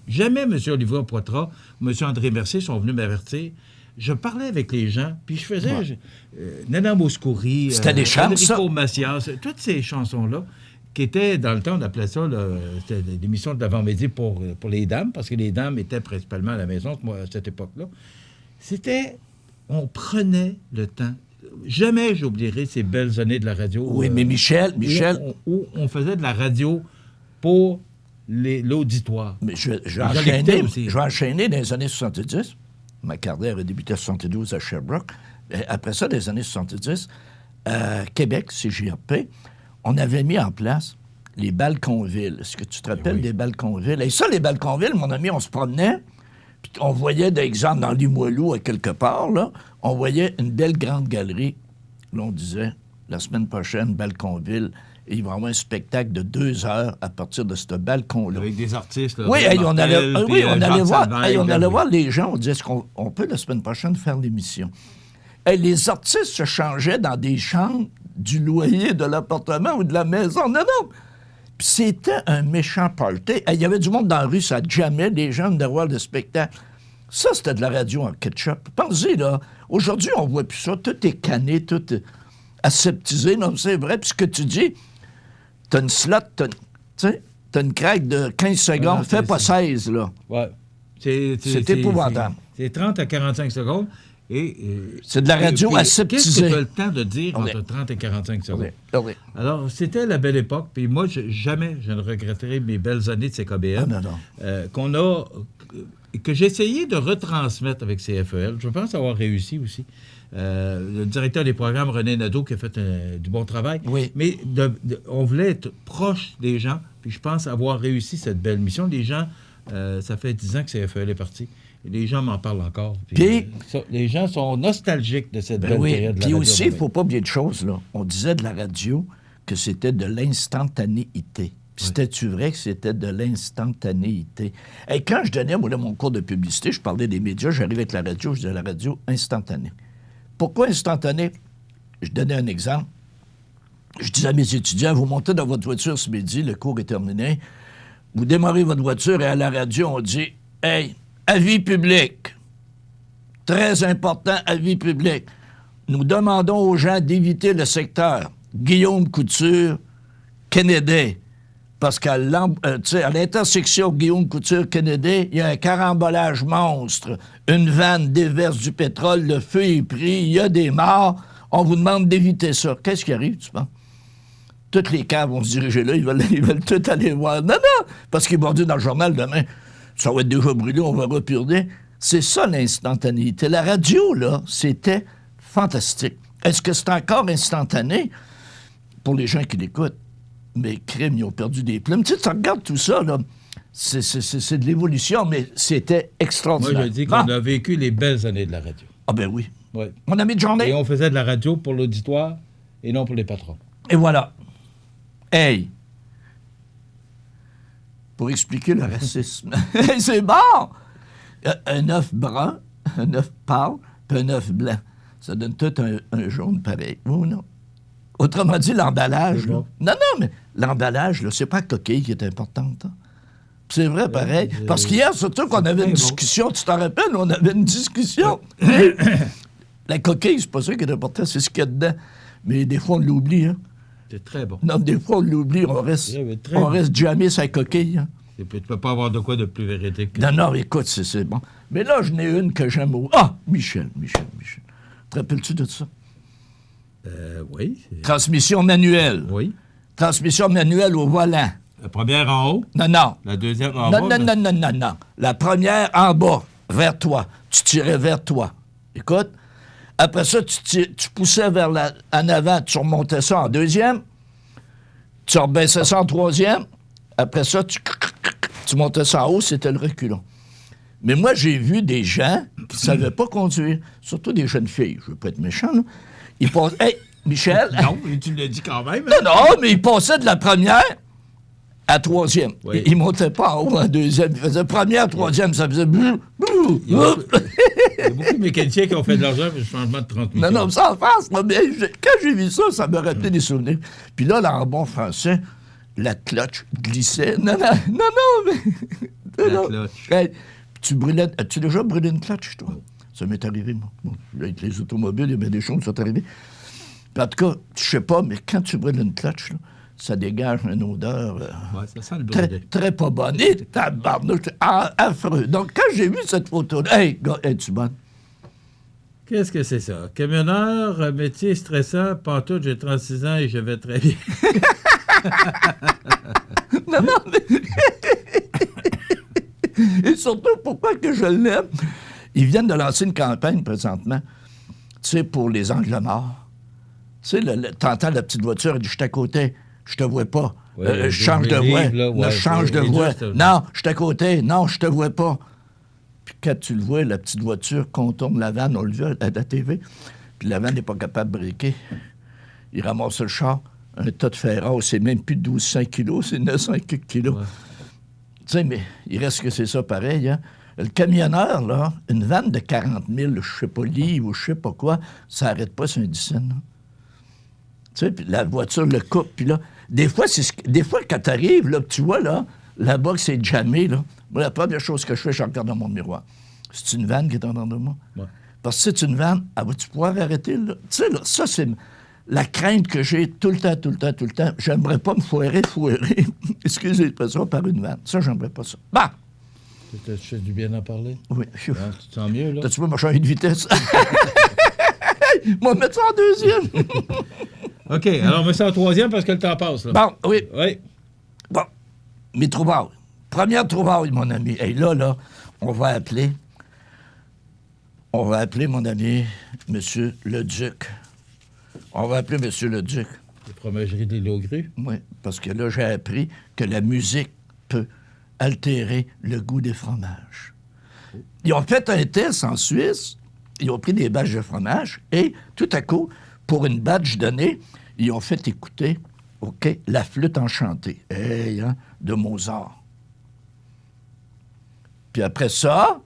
Jamais M. Olivier Poitras ou M. André Mercier sont venus m'avertir. Je parlais avec les gens, puis je faisais Nana Mouskouri, c'était des chansons. Enrico Macias, toutes ces chansons-là, qui étaient, dans le temps, on appelait ça, c'était l'émission de l'avant-midi pour les dames, parce que les dames étaient principalement à la maison, moi, à cette époque-là. On prenait le temps. Jamais j'oublierai ces belles années de la radio. Oui, mais Michel... Où on faisait de la radio pour l'auditoire. Mais je vais enchaîner dans les années 70. Ma carrière a débuté en 72 à Sherbrooke. Après ça, dans les années 70, à Québec, CJRP, on avait mis en place les balcons-villes. Est-ce que tu te rappelles des balcons-villes? Et ça, les balcons-villes, mon ami, on se promenait, puis on voyait, d'exemple, dans Limoilou, à quelque part, là, on voyait une belle grande galerie. Là, on disait, la semaine prochaine, Balconville, et il va y avoir un spectacle de 2 heures à partir de ce balcon-là. Avec des artistes. Là, on allait voir les gens. On disait, est-ce qu'on peut la semaine prochaine faire l'émission? Et les artistes se changeaient dans des chambres du loyer de l'appartement ou de la maison. Non. Puis c'était un méchant party. Il y avait du monde dans la rue, ça jammait, des gens venaient voir le spectacle. Ça, c'était de la radio en ketchup. Pensez, là, aujourd'hui, on voit plus ça. Tout est canné, tout est aseptisé. Non, c'est vrai. Puis ce que tu dis, t'as une slot, t'as une craque de 15 secondes. Fais pas 16, là. Ouais. C'est épouvantable. C'est 30 à 45 secondes. C'est de la radio aseptisée. Qu'est-ce que tu as le temps de dire entre 30 et 45 secondes? Oui. Alors, c'était la belle époque. Puis moi, jamais je ne regretterai mes belles années de CKBM. Que j'ai essayé de retransmettre avec CFEL. Je pense avoir réussi aussi. Le directeur des programmes, René Nadeau, qui a fait du bon travail. Oui. Mais on voulait être proche des gens. Puis je pense avoir réussi cette belle mission. Les gens, ça fait 10 ans que CFEL est parti. Et les gens m'en parlent encore. Puis, les gens sont nostalgiques de cette belle période de la radio. Puis aussi, il ne faut pas oublier de choses, là. On disait de la radio que c'était de l'instantanéité. Puis c'était-tu vrai que c'était de l'instantanéité? Et quand je donnais, moi, mon cours de publicité, je parlais des médias, j'arrivais avec la radio, je disais la radio instantanée. Pourquoi instantanée? Je donnais un exemple. Je disais à mes étudiants, vous montez dans votre voiture ce midi, le cours est terminé, vous démarrez votre voiture et à la radio, on dit « Hey, avis public, très important, avis public. Nous demandons aux gens d'éviter le secteur Guillaume Couture, Kennedy. Parce qu'à l'intersection Guillaume Couture-Kennedy, il y a un carambolage monstre. Une vanne déverse du pétrole, le feu est pris, il y a des morts. On vous demande d'éviter ça. Qu'est-ce qui arrive, tu penses? Toutes les caves vont se diriger là, ils veulent tout aller voir. Non, parce qu'ils vont dire dans le journal demain, ça va être déjà brûlé, on va repurder. C'est ça l'instantanéité. La radio, là, c'était fantastique. Est-ce que c'est encore instantané pour les gens qui l'écoutent? Mais crime, ils ont perdu des plumes. Tu sais, tu regardes tout ça, là, c'est de l'évolution, mais c'était extraordinaire. Moi, je dis qu'on a vécu les belles années de la radio. Ah ben oui. Ouais. On a mis de journée. Et on faisait de la radio pour l'auditoire et non pour les patrons. Et voilà. Hey! Pour expliquer le racisme. C'est bon! Un œuf brun, un œuf pâle, puis un œuf blanc. Ça donne tout un jaune pareil. Oui ou non? Autrement dit, l'emballage, là. Non, mais l'emballage, là, c'est pas la coquille qui est importante. Hein. C'est vrai, pareil. Parce qu'hier, surtout qu'on avait une discussion, tu t'en rappelles, on avait une discussion. La coquille, c'est pas ça qui est important, c'est ce qu'il y a dedans. Mais des fois, on l'oublie, hein. C'est très bon. Non, des fois, on l'oublie, on reste jamais sa coquille, hein. Tu peux pas avoir de quoi de plus véridique que Non, écoute, c'est bon. Mais là, j'en ai une que j'aime. Ah, Michel. Te rappelles-tu de ça? Oui. Transmission manuelle. Oui. Transmission manuelle au volant. La première en haut? Non. La deuxième en bas? Non. La première en bas, vers toi. Tu tirais vers toi. Écoute. Après ça, tu poussais en avant, tu remontais ça en deuxième. Tu rebaissais ça en troisième. Après ça, tu montais ça en haut, c'était le reculon. Mais moi, j'ai vu des gens qui ne savaient pas conduire, surtout des jeunes filles. Je ne veux pas être méchant, là. Ils passaient... Hey, Michel... Non, mais tu l'as dit quand même. Non, mais ils passaient de la première à troisième. Oui. Ils ne montaient pas en haut en deuxième. Ils faisaient première, troisième, ça faisait... Il y a beaucoup de mécaniciens qui ont fait de l'argent pour le changement de transmission. Non, ça en face. Quand j'ai vu ça, ça me rappelait des souvenirs. Puis là en bon français, la cloche glissait. Non, mais... cloche. Hey, as-tu déjà brûlé une cloche, toi? Ça m'est arrivé, moi. Bon, avec les automobiles, il y a bien des choses qui sont arrivées. Puis en tout cas, je sais pas, mais quand tu brûles une cloche, là, ça dégage une odeur ça sent le brûlé. Très pas bonne. Et tabarnouche, affreux. Donc, quand j'ai vu cette photo-là, hey, gars, es-tu bonne? Qu'est-ce que c'est ça? Camionneur, métier stressant, pantoute, j'ai 36 ans et je vais très bien. non, mais... Et surtout, pourquoi que je l'aime? Ils viennent de lancer une campagne présentement, tu sais, pour les angles morts. Tu sais, t'entends la petite voiture, elle dit « Je suis à côté, je te vois pas. Je change de voie. Je change de voie. Non, je suis à côté. Non, je te vois pas. » Puis quand tu le vois, la petite voiture contourne la vanne, on le voit à la TV, puis la vanne n'est pas capable de briquer. Il ramasse le char, un tas de ferraille, c'est même plus de 1200 kilos, c'est 900 kilos. Ouais. Tu sais, mais il reste que c'est ça pareil, hein? Le camionneur, là, une vanne de 40 000, je sais pas, livres ou je sais pas quoi, ça n'arrête pas sur un dixaine. Tu sais, puis la voiture le coupe, puis là, des fois, quand tu arrives, là, tu vois, là, là-bas, que c'est jamais, là. Moi, la première chose que je fais, je regarde dans mon miroir. C'est une vanne qui est en dedans de moi. Ouais. Parce que c'est une vanne, vas-tu pouvoir arrêter, là? Tu sais, là, ça, c'est la crainte que j'ai tout le temps. J'aimerais pas me foirer, excusez l'expression, par une vanne. Ça, j'aimerais pas ça. Bah! Tu fais du bien d'en parler? Oui. Tu te sens mieux, là? Tu peux me changer de vitesse? Moi, mettre ça en deuxième. OK, alors on met ça en troisième parce que le temps passe, là. Bon, oui. Oui. Bon, mes trouvailles. Première trouvaille, mon ami. Et là, on va appeler, mon ami, M. Leduc. On va appeler M. Leduc. La fromagerie des Laugrue? Oui, parce que là, j'ai appris que la musique peut altérer le goût des fromages. Ils ont fait un test en Suisse, ils ont pris des batches de fromage et tout à coup, pour une batch donnée, ils ont fait écouter, OK, la flûte enchantée, de Mozart. Puis après ça,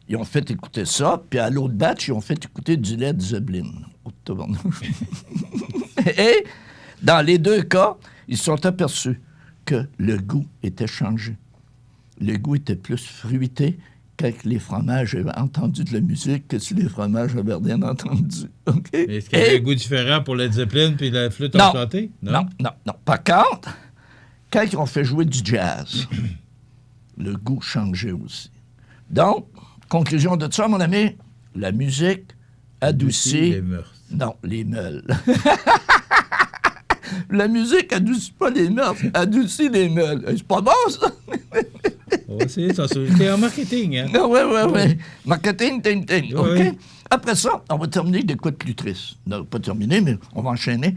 ils ont fait écouter ça, puis à l'autre batch, ils ont fait écouter du Led Zeppelin. Et dans les deux cas, ils se sont aperçus que le goût était changé. Le goût était plus fruité quand les fromages avaient entendu de la musique que si les fromages avaient rien entendu. Okay? Est-ce qu'il y avait un goût différent pour Led Zeppelin puis la flûte enchantée? Non. Par contre, quand ils ont fait jouer du jazz, le goût changeait aussi. Donc, conclusion de ça, mon ami, la musique adoucit... les mœurs. Non, les meules. La musique adoucit pas les mœurs, adoucit les meules. C'est pas bon, ça? On va essayer ça. C'est en marketing, hein? Oui. Marketing, OK? Oui. Après ça, on va terminer des coups de plus tristes. Non, pas terminé, mais on va enchaîner.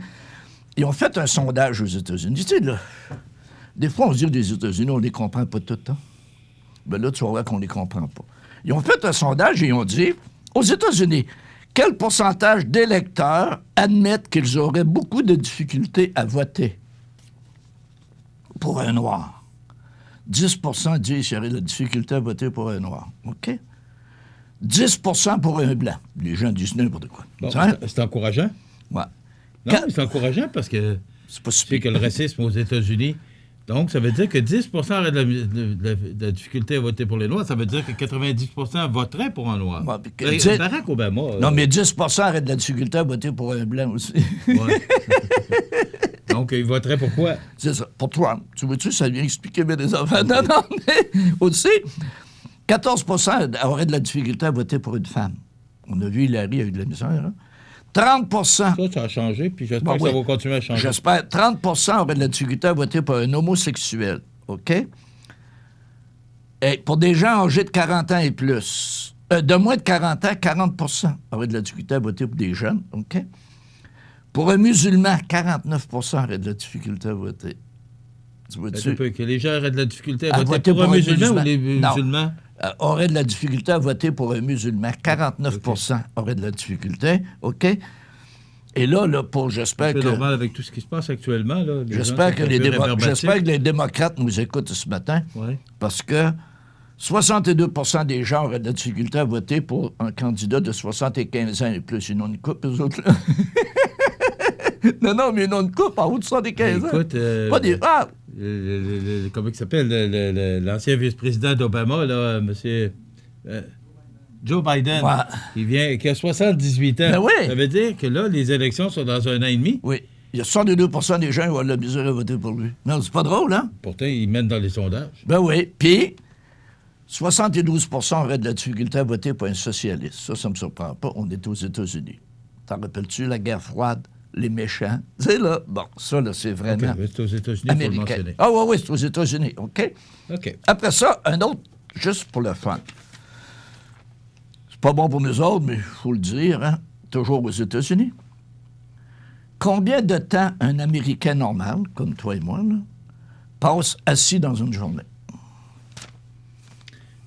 Ils ont fait un sondage aux États-Unis. Tu sais, là, des fois, on se dit que les États-Unis, on les comprend pas tout le temps. Ben là, tu vas voir qu'on les comprend pas. Ils ont fait un sondage et ils ont dit, aux États-Unis, quel pourcentage d'électeurs admettent qu'ils auraient beaucoup de difficultés à voter pour un noir? 10 disent qu'il y aurait de la difficulté à voter pour un noir. OK? 10 pour un blanc. Les gens disent n'importe quoi. Bon, c'est encourageant? Ouais. Non, mais c'est encourageant parce que c'est pas que le racisme aux États-Unis... Donc, ça veut dire que 10 auraient de la difficulté à voter pour les Noirs. Ça veut dire que 90 voteraient pour un Noir. Ouais, Barack Obama... Non, mais 10 auraient de la difficulté à voter pour un Blanc aussi. Ouais. Donc, ils voteraient pour quoi? C'est ça, pour Trump. Tu vois-tu, ça vient expliquer bien des enfants. Non, mais aussi, 14 auraient de la difficulté à voter pour une femme. On a vu Hillary avec de la misère. Hein? 30 Ça a changé, puis j'espère que ça va continuer à changer. J'espère. 30 auraient de la difficulté à voter pour un homosexuel. OK? Et pour des gens âgés de 40 ans et plus, de moins de 40 ans, 40 auraient de la difficulté à voter pour des jeunes. OK? Pour un musulman, 49 auraient de la difficulté à voter. Que les gens auraient de la difficulté à voter pour un musulman ou les musulmans? Auraient de la difficulté à voter pour un musulman. 49 auraient de la difficulté. OK? Et là, j'espère que... C'est normal avec tout ce qui se passe actuellement. Là, j'espère que les démocrates nous écoutent ce matin. Ouais. Parce que 62 des gens auraient de la difficulté à voter pour un candidat de 75 ans et plus. Ils n'ont une coupe, eux autres. non, mais ils n'ont une coupe en haut de 75 ans. Écoute, pas des... comment il s'appelle? L'ancien vice-président d'Obama, là, monsieur... Joe Biden, qui a 78 ans. Ben oui. Ça veut dire que là, les élections sont dans 1 an et demi. Oui. Il y a 62 des gens qui ont de la misère à voter pour lui. Non, c'est pas drôle, hein? Pourtant, ils mènent dans les sondages. Ben oui. Puis, 72 auraient de la difficulté à voter pour un socialiste. Ça me surprend pas. On est aux États-Unis. T'en rappelles-tu, la guerre froide, les méchants? C'est là. Bon, ça, là, c'est vraiment... Okay, c'est aux États-Unis, il faut le mentionner. Ah oui, c'est aux États-Unis. OK? Après ça, un autre, juste pour le fun. Pas bon pour nous autres, mais il faut le dire, hein? Toujours aux États-Unis. Combien de temps un Américain normal, comme toi et moi, là, passe assis dans une journée?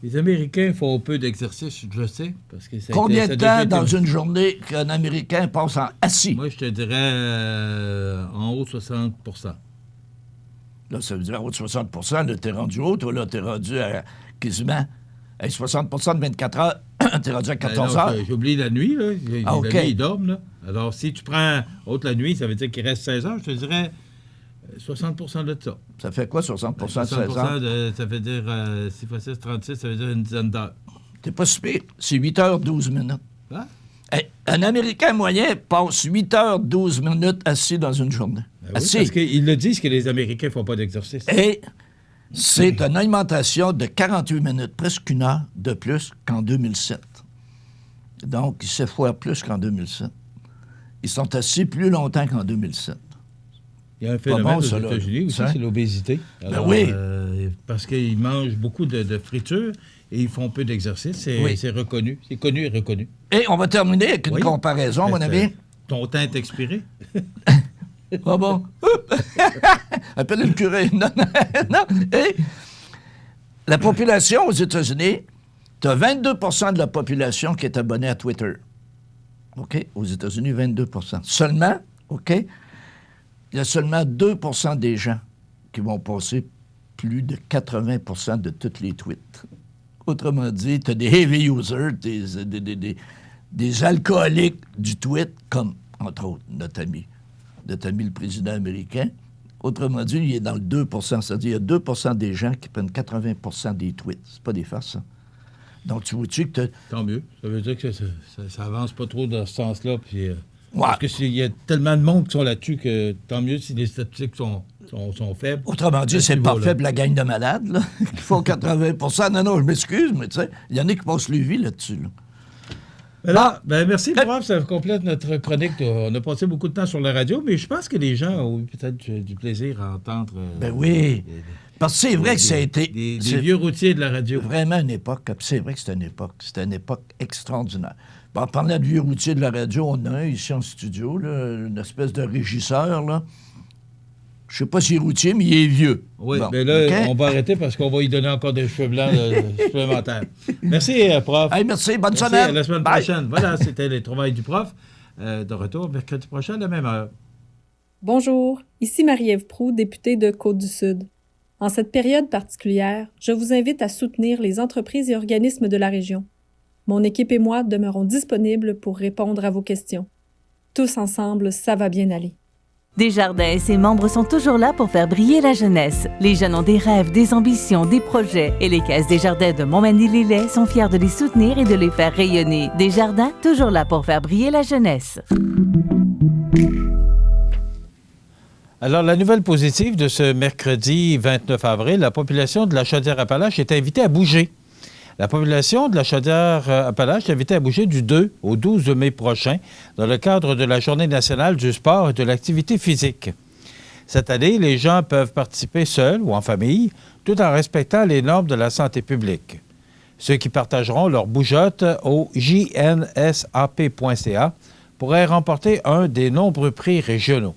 Les Américains font peu d'exercice, je le sais. Parce que combien de temps dans une journée qu'un Américain passe assis? Moi, je te dirais en haut de 60 Là, ça veut dire en haut de 60 là, t'es rendu haut, toi, là, t'es rendu à quasiment... 60 de 24 heures, t'es rendu à 14 heures. J'oublie la nuit, là. La nuit, ils dorment, là. Alors, si tu prends haute la nuit, ça veut dire qu'il reste 16 heures. Je te dirais 60 de ça. Ça fait quoi, 60 de 16 heures? Ça veut dire, 6 x 6, 36, ça veut dire une dizaine d'heures. T'es pas si pire. C'est 8 heures 12 minutes. Hein? Un Américain moyen passe 8 heures 12 minutes assis dans une journée. Ben oui, parce qu'ils le disent que les Américains ne font pas d'exercice. Et c'est une augmentation de 48 minutes, presque une heure de plus qu'en 2007. Donc, ils se fois plus qu'en 2007. Ils sont assis plus longtemps qu'en 2007. Il y a un phénomène aux États-Unis aussi, c'est l'obésité. Alors, oui. Parce qu'ils mangent beaucoup de friture et ils font peu d'exercice. C'est reconnu. C'est connu et reconnu. Et on va terminer avec une comparaison, mon ami. Ton temps est expiré. Ah bon? Appelez le curé. Non. Et la population aux États-Unis, tu as 22 de la population qui est abonnée à Twitter. OK? Aux États-Unis, 22 Seulement, OK? Il y a seulement 2 des gens qui vont passer plus de 80 de tous les tweets. Autrement dit, tu as des heavy users, des alcooliques du tweet, comme, entre autres, notre ami le président américain. Autrement dit, il est dans le 2 c'est-à-dire qu'il y a 2 des gens qui prennent 80 des tweets. C'est pas des farces, ça. Donc, tu vois-tu que... Tant mieux. Ça veut dire que ça avance pas trop dans ce sens-là. Puis, parce qu'il y a tellement de monde qui sont là-dessus que tant mieux si les statistiques sont faibles. Autrement dit, c'est parfait pour la gang de malades, là, qui font 80 Non, je m'excuse, mais tu sais, il y en a qui passent le vie là-dessus, là. Merci, prof. Ça complète notre chronique. On a passé beaucoup de temps sur la radio, mais je pense que les gens ont eu peut-être du plaisir à entendre. Oui. Parce que c'est vrai que ça a été... Des vieux routiers de la radio. Vraiment une époque. C'est vrai que c'était une époque. C'était une époque extraordinaire. En parlant de vieux routiers de la radio, on a un ici en studio, là, une espèce de régisseur, là. Je sais pas s'il est routier, mais il est vieux. Oui, mais là, on va arrêter parce qu'on va lui donner encore des cheveux blancs supplémentaires. Merci, prof. Hey, merci, bonne semaine. À la semaine prochaine. Voilà, c'était les trouvailles du prof. De retour mercredi prochain à la même heure. Bonjour, ici Marie-Ève Proulx, députée de Côte-du-Sud. En cette période particulière, je vous invite à soutenir les entreprises et organismes de la région. Mon équipe et moi demeurons disponibles pour répondre à vos questions. Tous ensemble, ça va bien aller. Desjardins et ses membres sont toujours là pour faire briller la jeunesse. Les jeunes ont des rêves, des ambitions, des projets et les caisses Desjardins de Montmagny-Lillet sont fiers de les soutenir et de les faire rayonner. Desjardins, toujours là pour faire briller la jeunesse. Alors, la nouvelle positive de ce mercredi 29 avril, la population de la Chaudière-Appalaches est invitée à bouger. La population de la Chaudière-Appalaches est invitée à bouger du 2 au 12 mai prochain dans le cadre de la Journée nationale du sport et de l'activité physique. Cette année, les gens peuvent participer seuls ou en famille, tout en respectant les normes de la santé publique. Ceux qui partageront leur bougeotte au jnsap.ca pourraient remporter un des nombreux prix régionaux.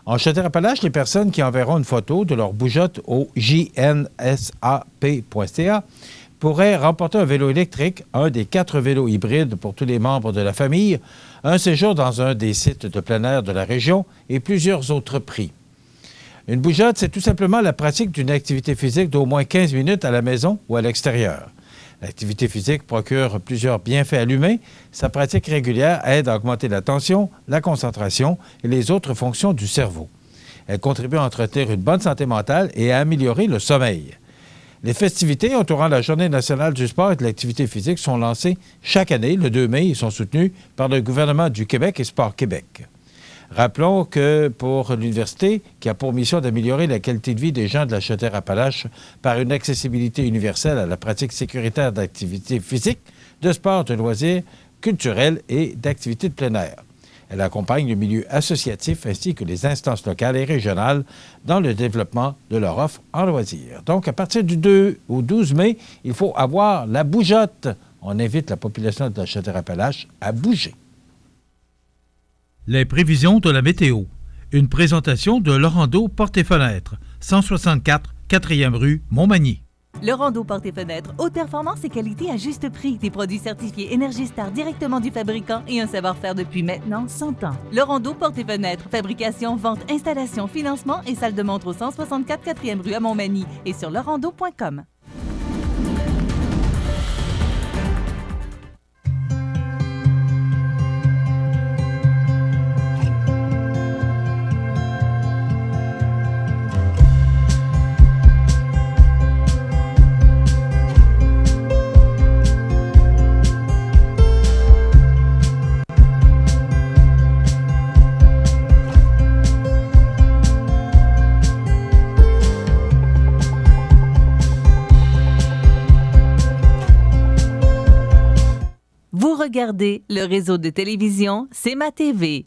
En Chaudière-Appalaches, les personnes qui enverront une photo de leur bougeotte au jnsap.ca pourraient remporter un vélo électrique, un des 4 vélos hybrides pour tous les membres de la famille, un séjour dans un des sites de plein air de la région et plusieurs autres prix. Une bougeotte, c'est tout simplement la pratique d'une activité physique d'au moins 15 minutes à la maison ou à l'extérieur. L'activité physique procure plusieurs bienfaits à l'humain. Sa pratique régulière aide à augmenter la tension, la concentration et les autres fonctions du cerveau. Elle contribue à entretenir une bonne santé mentale et à améliorer le sommeil. Les festivités entourant la Journée nationale du sport et de l'activité physique sont lancées chaque année, le 2 mai, et sont soutenues par le gouvernement du Québec et Sport Québec. Rappelons que pour l'université, qui a pour mission d'améliorer la qualité de vie des gens de la Chaudière-Appalaches par une accessibilité universelle à la pratique sécuritaire d'activités physiques, de sport, de loisirs, culturels et d'activités de plein air. Elle accompagne le milieu associatif ainsi que les instances locales et régionales dans le développement de leur offre en loisirs. Donc, à partir du 2 au 12 mai, il faut avoir la bougeotte. On invite la population de la Chaudière-Appalaches à bouger. Les prévisions de la météo. Une présentation de Laurando Portes et Fenêtres, 164 4e rue Montmagny. Laurando Portes et Fenêtres, haute performance et qualité à juste prix. Des produits certifiés Énergie-Star directement du fabricant et un savoir-faire depuis maintenant 100 ans. Laurando Portes et Fenêtres, fabrication, vente, installation, financement et salle de montre au 164 4e rue à Montmagny et sur laurando.com. Vous regardez le réseau de télévision C'est ma TV.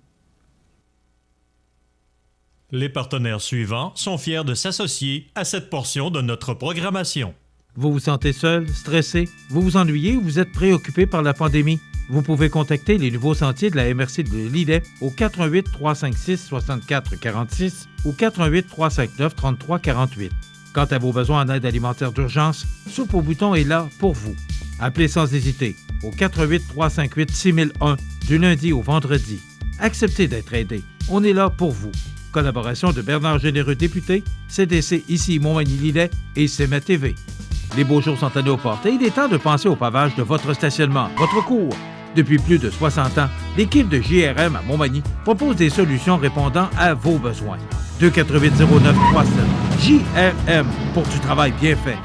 Les partenaires suivants sont fiers de s'associer à cette portion de notre programmation. Vous vous sentez seul, stressé, vous vous ennuyez ou vous êtes préoccupé par la pandémie? Vous pouvez contacter les nouveaux sentiers de la MRC de Lillet au 418 356 64 46 ou 418 359 33 48. Quant à vos besoins en aide alimentaire d'urgence, Soupe au bouton est là pour vous. Appelez sans hésiter au 418 358 6001 du lundi au vendredi. Acceptez d'être aidé. On est là pour vous. Collaboration de Bernard Généreux, député, CDC ici Montmagny-Lillet et C'est ma TV. Les beaux jours sont à nos portes et il est temps de penser au pavage de votre stationnement, votre cour. Depuis plus de 60 ans, l'équipe de JRM à Montmagny propose des solutions répondant à vos besoins. 248-0937. JRM pour du travail bien fait.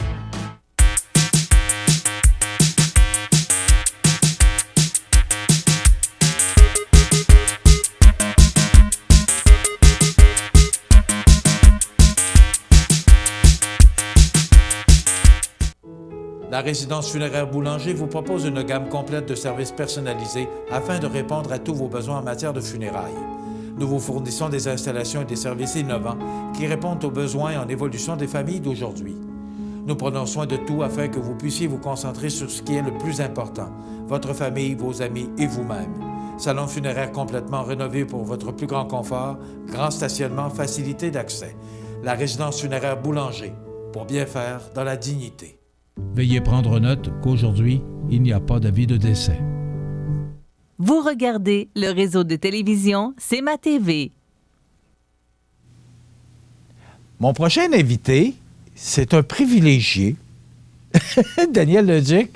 La résidence funéraire Boulanger vous propose une gamme complète de services personnalisés afin de répondre à tous vos besoins en matière de funérailles. Nous vous fournissons des installations et des services innovants qui répondent aux besoins en évolution des familles d'aujourd'hui. Nous prenons soin de tout afin que vous puissiez vous concentrer sur ce qui est le plus important, votre famille, vos amis et vous-même. Salon funéraire complètement rénové pour votre plus grand confort, grand stationnement, facilité d'accès. La résidence funéraire Boulanger, pour bien faire dans la dignité. Veuillez prendre note qu'aujourd'hui, il n'y a pas d'avis de décès. Vous regardez le réseau de télévision C'est ma TV. Mon prochain invité, c'est un privilégié. Daniel Leduc.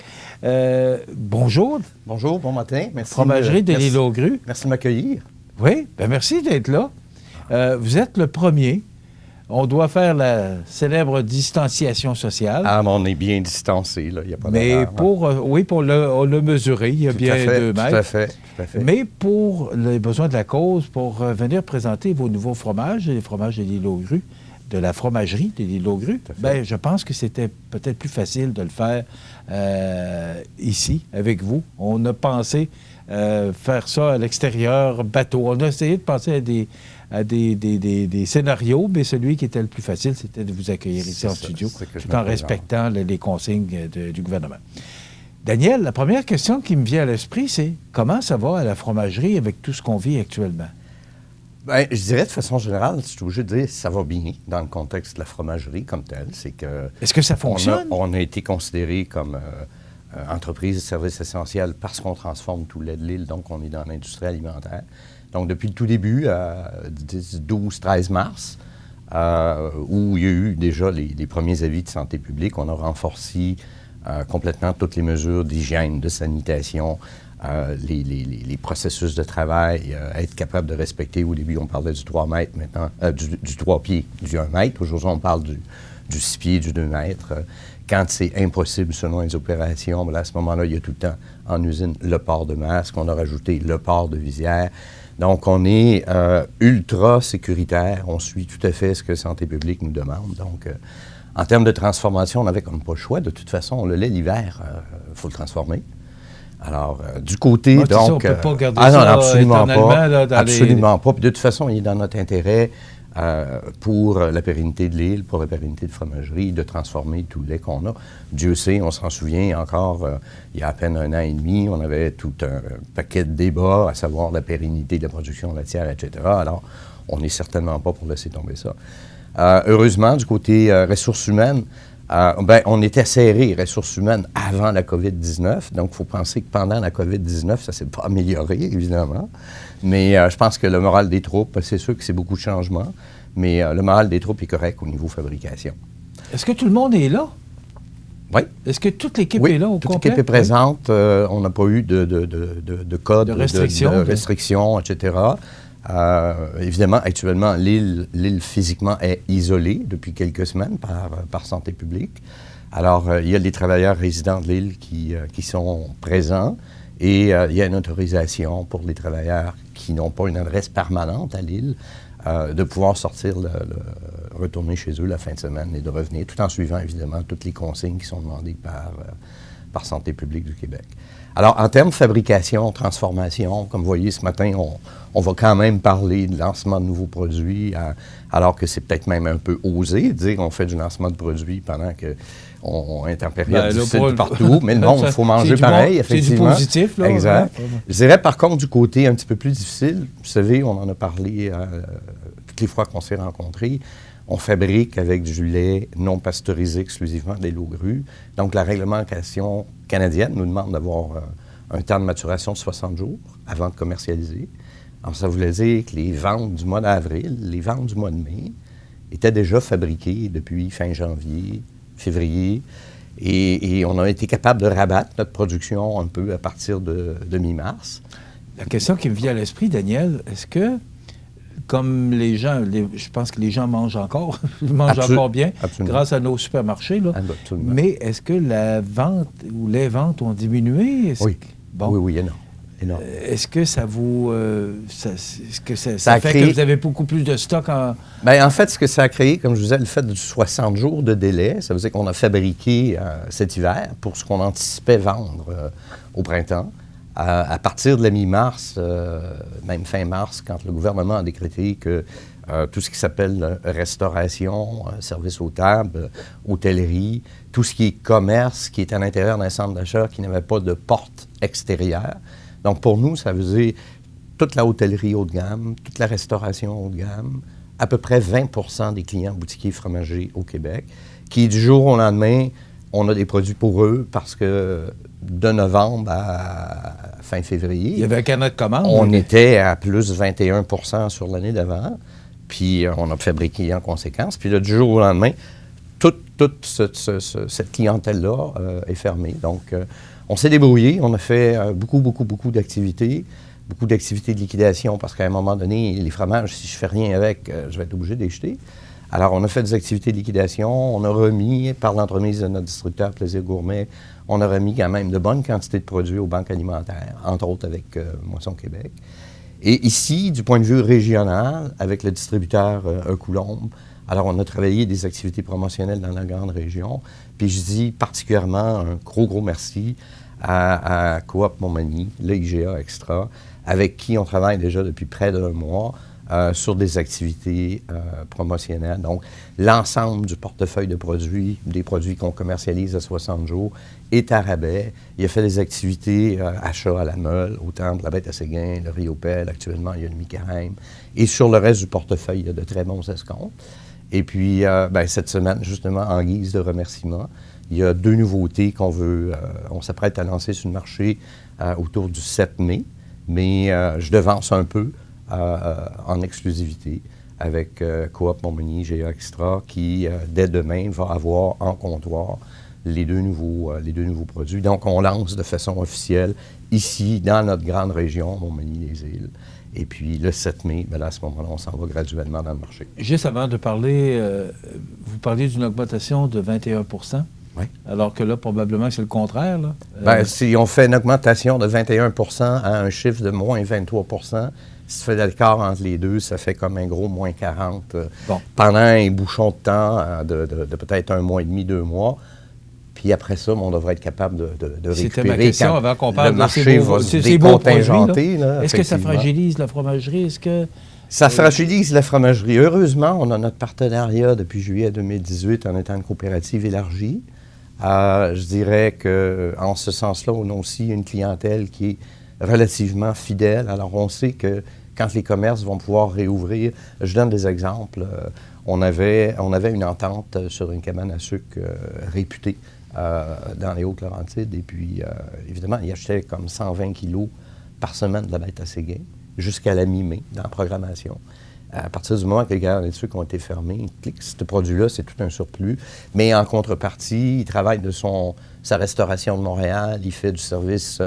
Bonjour. Bonjour, bon matin. Merci. Fromagerie de l'Île aux Grues. Merci de m'accueillir. Oui, bien merci d'être là. Vous êtes le premier. On doit faire la célèbre distanciation sociale. Ah, mais on est bien distancé, là. Il n'y a pas mais pour, oui, on l'a mesuré, il y a bien 2 mètres. Tout à fait. Mais pour les besoins de la cause, pour venir présenter vos nouveaux fromages, les fromages de l'Île aux Grues, de la fromagerie de l'île aux Grues, ben, je pense que c'était peut-être plus facile de le faire ici, avec vous. On a pensé faire ça à l'extérieur, bateau. On a essayé de penser à des scénarios, mais celui qui était le plus facile, c'était de vous accueillir ici en studio, tout en respectant les consignes du gouvernement. Daniel, la première question qui me vient à l'esprit, c'est comment ça va à la fromagerie avec tout ce qu'on vit actuellement? Bien, je dirais de façon générale, je suis obligé de dire que ça va bien dans le contexte de la fromagerie comme telle. C'est que est-ce que ça fonctionne? On a été considéré comme entreprise de services essentiels parce qu'on transforme tout le lait de l'île, donc on est dans l'industrie alimentaire. Donc, depuis le tout début, 12-13 mars, où il y a eu déjà les premiers avis de santé publique, on a renforcé complètement toutes les mesures d'hygiène, de sanitation, les processus de travail, être capable de respecter. Au début, on parlait du 3 mètres, maintenant, du 3 pieds, du 1 mètre. Aujourd'hui, on parle du 6 pieds, du 2 mètres. Quand c'est impossible selon les opérations, bien, à ce moment-là, il y a tout le temps en usine le port de masque. On a rajouté le port de visière. Donc, on est ultra sécuritaire. On suit tout à fait ce que Santé publique nous demande. Donc, en termes de transformation, on n'avait comme pas le choix. De toute façon, le lait l'hiver, il faut le transformer. Alors, du côté, donc... Ça, on ne peut pas garder ça absolument pas. Là, dans absolument pas. Puis de toute façon, il est dans notre intérêt, pour la pérennité de l'île, pour la pérennité de fromagerie, de transformer tout le lait qu'on a. Dieu sait, on s'en souvient encore, il y a à peine 1 an et demi, on avait tout un paquet de débats, à savoir la pérennité de la production laitière, etc. Alors, on n'est certainement pas pour laisser tomber ça. Heureusement, du côté ressources humaines, on était serré, ressources humaines, avant la COVID-19. Donc, il faut penser que pendant la COVID-19, ça ne s'est pas amélioré, évidemment. Mais je pense que le moral des troupes, c'est sûr que c'est beaucoup de changements, mais le moral des troupes est correct au niveau fabrication. Est-ce que tout le monde est là? Oui. Est-ce que toute l'équipe est là au complet? Toute l'équipe est présente. On n'a pas eu de code, de restrictions, etc. Évidemment, actuellement, l'île physiquement est isolée depuis quelques semaines par Santé publique. Alors, il y a des travailleurs résidents de l'île qui sont présents et il y a une autorisation pour les travailleurs qui n'ont pas une adresse permanente à l'île de pouvoir sortir, retourner chez eux la fin de semaine et de revenir, tout en suivant, évidemment, toutes les consignes qui sont demandées par Santé publique du Québec. Alors, en termes de fabrication, transformation, comme vous voyez ce matin, on va quand même parler de lancement de nouveaux produits, alors que c'est peut-être même un peu osé de dire qu'on fait du lancement de produits pendant qu'on est en période difficile partout. Mais non, il faut manger pareil, effectivement. C'est du positif, là. Exact. Ouais. Je dirais, par contre, du côté un petit peu plus difficile, vous savez, on en a parlé toutes les fois qu'on s'est rencontrés. On fabrique avec du lait non pasteurisé exclusivement des lots grus. Donc, la réglementation canadienne nous demande d'avoir un temps de maturation de 60 jours avant de commercialiser. Alors, ça voulait dire que les ventes du mois d'avril, les ventes du mois de mai étaient déjà fabriquées depuis fin janvier, février. Et on a été capable de rabattre notre production un peu à partir de mi-mars. La question qui me vient à l'esprit, Daniel, est-ce que comme les gens, je pense que les gens mangent encore, ils mangent encore bien, grâce à nos supermarchés. Là. Absolument. Mais est-ce que la vente ou les ventes ont diminué? Oui. Oui, énorme. Est-ce que ça vous... ça fait que vous avez beaucoup plus de stock en... Bien, en fait, ce que ça a créé, comme je vous disais, le fait de 60 jours de délai, ça veut dire qu'on a fabriqué cet hiver pour ce qu'on anticipait vendre au printemps. À partir de la mi-mars, même fin mars, quand le gouvernement a décrété que tout ce qui s'appelle restauration, service aux tables, hôtellerie, tout ce qui est commerce, qui est à l'intérieur d'un centre d'achat, qui n'avait pas de porte extérieure. Donc, pour nous, ça veut dire toute la hôtellerie haut de gamme, toute la restauration haut de gamme, à peu près 20 des clients boutiquiers fromagers au Québec, qui, du jour au lendemain, on a des produits pour eux parce que de novembre à fin février... Il y avait un carnet de commandes. On était à plus 21 sur l'année d'avant, puis on a fabriqué en conséquence. Puis là, du jour au lendemain, toute cette clientèle-là est fermée. Donc, on s'est débrouillé. On a fait beaucoup d'activités. Beaucoup d'activités de liquidation parce qu'à un moment donné, les fromages, si je ne fais rien avec, je vais être obligé de les jeter. Alors, on a fait des activités de liquidation. On a remis, par l'entremise de notre distributeur Plaisir Gourmet, on a remis quand même de bonnes quantités de produits aux banques alimentaires, entre autres avec Moisson Québec. Et ici, du point de vue régional, avec le distributeur Coulombe, Alors, on a travaillé des activités promotionnelles dans la grande région. Puis je dis particulièrement un gros merci à Coop Montmagny, l'IGA Extra, avec qui on travaille déjà depuis près d'un mois sur des activités promotionnelles. Donc, l'ensemble du portefeuille de produits, des produits qu'on commercialise à 60 jours, est à rabais. Il a fait des activités achats à la Meule, au Temple, la Bête à Séguin, le Riopel, actuellement il y a le Micarème. Et sur le reste du portefeuille, il y a de très bons escomptes. Et puis, cette semaine, justement, en guise de remerciement, il y a 2 nouveautés on s'apprête à lancer sur le marché autour du 7 mai, mais je devance un peu en exclusivité avec Coop Montmagny, GA Extra, qui, dès demain, va avoir en comptoir les deux nouveaux produits. Donc, on lance de façon officielle ici, dans notre grande région, Montmagny-les-Îles. Et puis, le 7 mai, à ce moment-là, on s'en va graduellement dans le marché. Juste avant de parler, vous parliez d'une augmentation de 21 %. Oui. Alors que là, probablement, c'est le contraire. Là. Si on fait une augmentation de 21 % à un chiffre de moins 23 %, si tu fais l'écart entre les deux, ça fait comme un gros moins 40 pendant un bouchon de temps de peut-être 1 mois et demi, 2 mois. Puis après ça, on devrait être capable de récupérer. C'était ma question avant qu'on parle le marché de va ces se décontingenter. Est-ce que ça fragilise la fromagerie? Ça fragilise la fromagerie. Heureusement, on a notre partenariat depuis juillet 2018 en étant une coopérative élargie. Je dirais qu'en ce sens-là, on a aussi une clientèle qui est relativement fidèle. Alors, on sait que quand les commerces vont pouvoir réouvrir, je donne des exemples. On avait une entente sur une cabane à sucre réputée dans les Hautes-Laurentides. Et puis, évidemment, ils achetaient comme 120 kilos par semaine de la Bête à Séguin jusqu'à la mi-mai dans la programmation. À partir du moment que les galeries de sucre ont été fermées, ce produit-là, c'est tout un surplus. Mais en contrepartie, il travaille de sa restauration de Montréal, il fait du service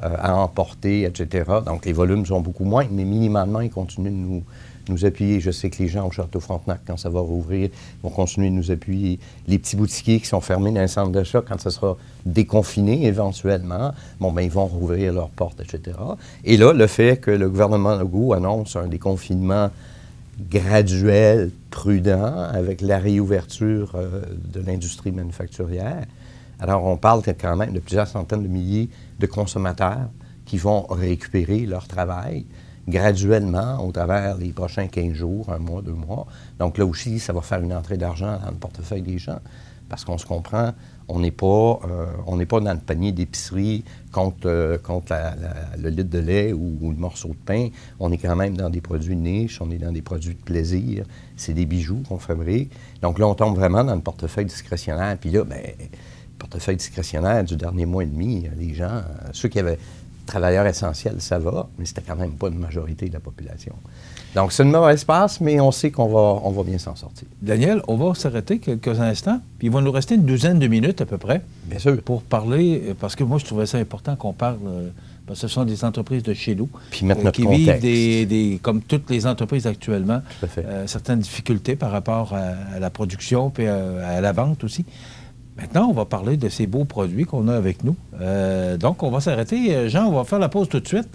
à emporter, etc. Donc, les volumes sont beaucoup moins, mais minimalement, il continue de nous appuyer. Je sais que les gens au Château-Frontenac, quand ça va rouvrir, vont continuer de nous appuyer. Les petits boutiquiers qui sont fermés dans un centre d'achat, quand ça sera déconfiné éventuellement, ils vont rouvrir leurs portes, etc. Et là, le fait que le gouvernement Legault annonce un déconfinement graduel, prudent, avec la réouverture de l'industrie manufacturière. Alors, on parle quand même de plusieurs centaines de milliers de consommateurs qui vont récupérer leur travail graduellement au travers les prochains 15 jours, 1 mois, 2 mois. Donc là aussi, ça va faire une entrée d'argent dans le portefeuille des gens. Parce qu'on se comprend, on n'est pas dans le panier d'épicerie contre le litre de lait ou le morceau de pain. On est quand même dans des produits de niche, on est dans des produits de plaisir. C'est des bijoux qu'on fabrique. Donc là, on tombe vraiment dans le portefeuille discrétionnaire. Puis là, le portefeuille discrétionnaire du dernier mois et demi, les gens, ceux qui avaient travailleurs essentiels, ça va, mais c'était quand même pas une majorité de la population. Donc, c'est une mauvaise passe, mais on sait qu'on va bien s'en sortir. Daniel, on va s'arrêter quelques instants, puis il va nous rester une douzaine de minutes à peu près. Bien sûr. Pour parler, parce que moi, je trouvais ça important qu'on parle, parce que ce sont des entreprises de chez nous. Puis mettre notre qui contexte. vivent, comme toutes les entreprises actuellement, tout à fait. Certaines difficultés par rapport à la production, puis à la vente aussi. Maintenant, on va parler de ces beaux produits qu'on a avec nous. Donc, on va s'arrêter. Jean, on va faire la pause tout de suite.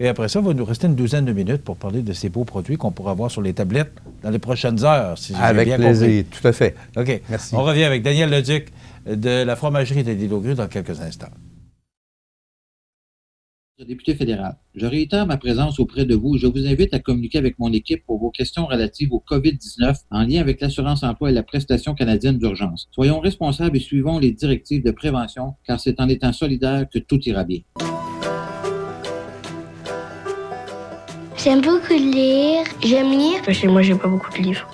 Et après ça, il va nous rester une douzaine de minutes pour parler de ces beaux produits qu'on pourra avoir sur les tablettes dans les prochaines heures, si j'ai avec bien plaisir, compris. tout à fait. OK. Merci. On revient avec Daniel Leduc de la fromagerie de l'Île aux Grues dans quelques instants. Député fédéral, je réitère ma présence auprès de vous et je vous invite à communiquer avec mon équipe pour vos questions relatives au COVID-19 en lien avec l'assurance-emploi et la prestation canadienne d'urgence. Soyons responsables et suivons les directives de prévention, car c'est en étant solidaires que tout ira bien. J'aime beaucoup lire. J'aime lire. Chez moi, j'ai pas beaucoup de livres.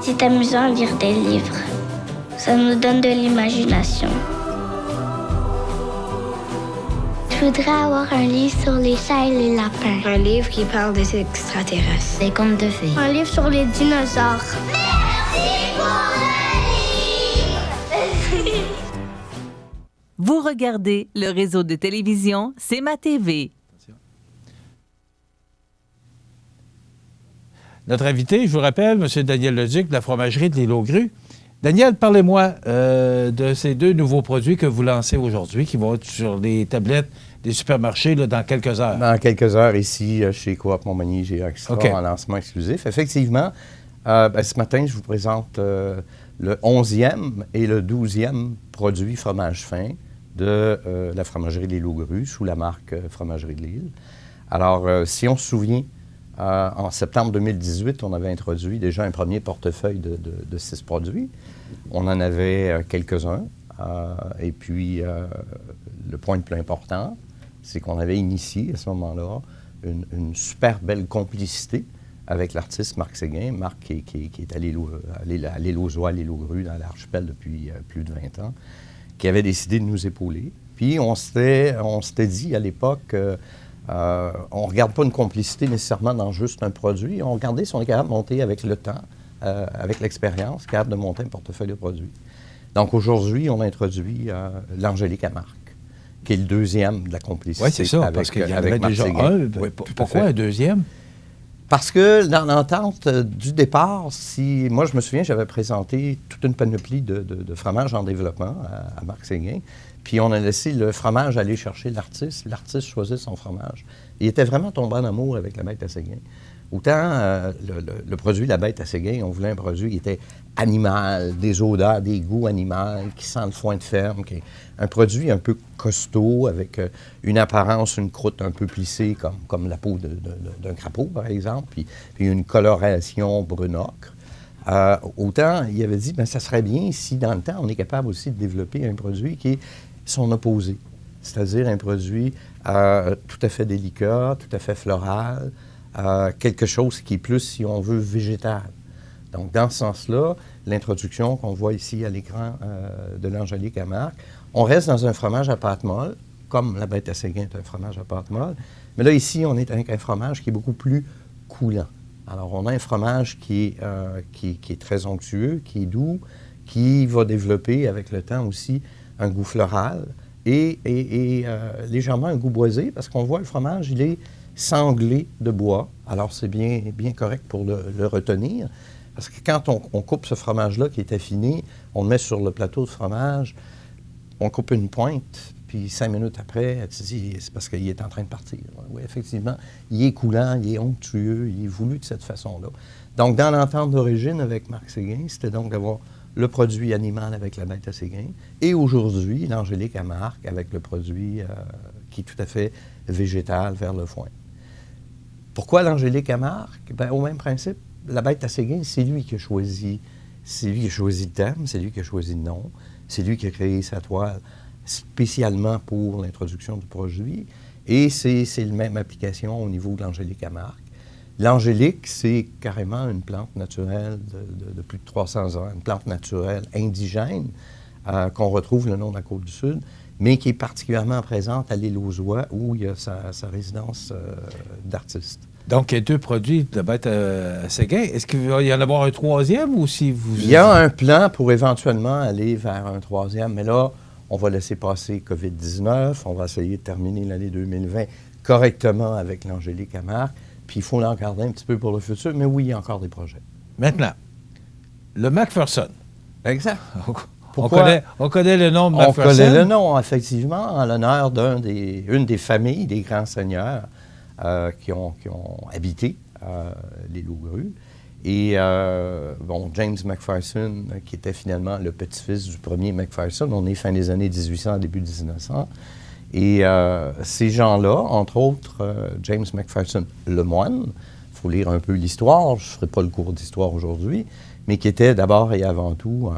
C'est amusant de lire des livres. Ça nous donne de l'imagination. Je voudrais avoir un livre sur les chats et les lapins. Un livre qui parle des extraterrestres. Des contes de fées. Un livre sur les dinosaures. Merci pour le livre! Vous regardez le réseau de télévision C'est ma TV. Notre invité, je vous rappelle, M. Daniel Leduc de la fromagerie de l'Île aux Grues. Daniel, parlez-moi de ces 2 nouveaux produits que vous lancez aujourd'hui, qui vont être sur les tablettes des supermarchés là, dans quelques heures. Dans quelques heures, ici, chez Coop Montmagny, j'ai Extra en lancement exclusif. Effectivement, ce matin, je vous présente le 11e et le 12e produit fromage fin de la fromagerie Les Loups-Grues sous la marque Fromagerie de Lille. Alors, si on se souvient, en septembre 2018, on avait introduit déjà un premier portefeuille de 6 produits. On en avait quelques-uns. Et puis, le point le plus important, c'est qu'on avait initié à ce moment-là une super belle complicité avec l'artiste Marc Séguin. Marc qui est à l'île aux Oies, l'île aux Grues, dans l'archipel depuis plus de 20 ans, qui avait décidé de nous épauler. Puis on s'était dit à l'époque, on ne regarde pas une complicité nécessairement dans juste un produit, on regardait si on est capable de monter avec le temps, avec l'expérience, capable de monter un portefeuille de produits. Donc aujourd'hui, on a introduit l'Angélique à Marc, qui est le deuxième de la complicité. Oui, c'est ça, avec, parce qu'il y en avec avait déjà un. Oui, pourquoi un deuxième? Parce que dans l'entente du départ, moi je me souviens, j'avais présenté toute une panoplie de fromages en développement à Marc Séguin, puis on a laissé le fromage aller chercher l'artiste choisit son fromage. Il était vraiment tombé en amour avec la bête à Séguin. Autant le produit La Bête à Séguin, on voulait un produit qui était animal, des odeurs, des goûts animaux, qui sent le foin de ferme, qui est un produit un peu costaud, avec une apparence, une croûte un peu plissée, comme la peau d'un crapaud, par exemple, puis une coloration brune ocre. Autant, il avait dit, ça serait bien si, dans le temps, on est capable aussi de développer un produit qui est son opposé, c'est-à-dire un produit tout à fait délicat, tout à fait floral, quelque chose qui est plus, si on veut, végétal. Donc, dans ce sens-là, l'introduction qu'on voit ici à l'écran de l'Angélique à Marc, on reste dans un fromage à pâte molle, comme la Bête à Séguin est un fromage à pâte molle, mais là, ici, on est avec un fromage qui est beaucoup plus coulant. Alors, on a un fromage qui est très onctueux, qui est doux, qui va développer avec le temps aussi un goût floral et légèrement un goût boisé, parce qu'on voit le fromage, il est sanglé de bois. Alors, c'est bien correct pour le retenir. Parce que quand on coupe ce fromage-là qui est affiné, on le met sur le plateau de fromage, on coupe une pointe, puis 5 minutes après, tu dis, c'est parce qu'il est en train de partir. Oui, effectivement, il est coulant, il est onctueux, il est voulu de cette façon-là. Donc, dans l'entente d'origine avec Marc Séguin, c'était donc d'avoir le produit animal avec la Bête à Séguin, et aujourd'hui, l'Angélique à Marc avec le produit qui est tout à fait végétal vers le foin. Pourquoi l'Angélique à Marc? Bien, au même principe, la Bête à Séguin, c'est lui qui a choisi. C'est lui qui a choisi le thème, c'est lui qui a choisi le nom, c'est lui qui a créé sa toile spécialement pour l'introduction du produit. Et c'est la même application au niveau de l'Angélique à Marc. L'Angélique, c'est carrément une plante naturelle de plus de 300 ans, une plante naturelle indigène qu'on retrouve le long de la Côte-du-Sud, mais qui est particulièrement présente à l'île aux Oies, où il y a sa résidence d'artiste. Donc, il y a 2 produits de Bête à Séguin. Est-ce qu'il va y en avoir un troisième ou si vous... Il y a un plan pour éventuellement aller vers un troisième, mais là, on va laisser passer COVID-19, on va essayer de terminer l'année 2020 correctement avec l'Angélique à Marc, puis il faut l'en garder un petit peu pour le futur, mais oui, il y a encore des projets. Maintenant, le Macpherson. Exact. On connaît le nom de Macpherson. On connaît le nom, effectivement, en l'honneur d'une des familles des grands seigneurs qui ont habité les Loups-Grues. Et James Macpherson, qui était finalement le petit-fils du premier Macpherson, on est fin des années 1800, début 1900. Et ces gens-là, entre autres, James Macpherson, le moine, il faut lire un peu l'histoire, je ne ferai pas le cours d'histoire aujourd'hui, mais qui était d'abord et avant tout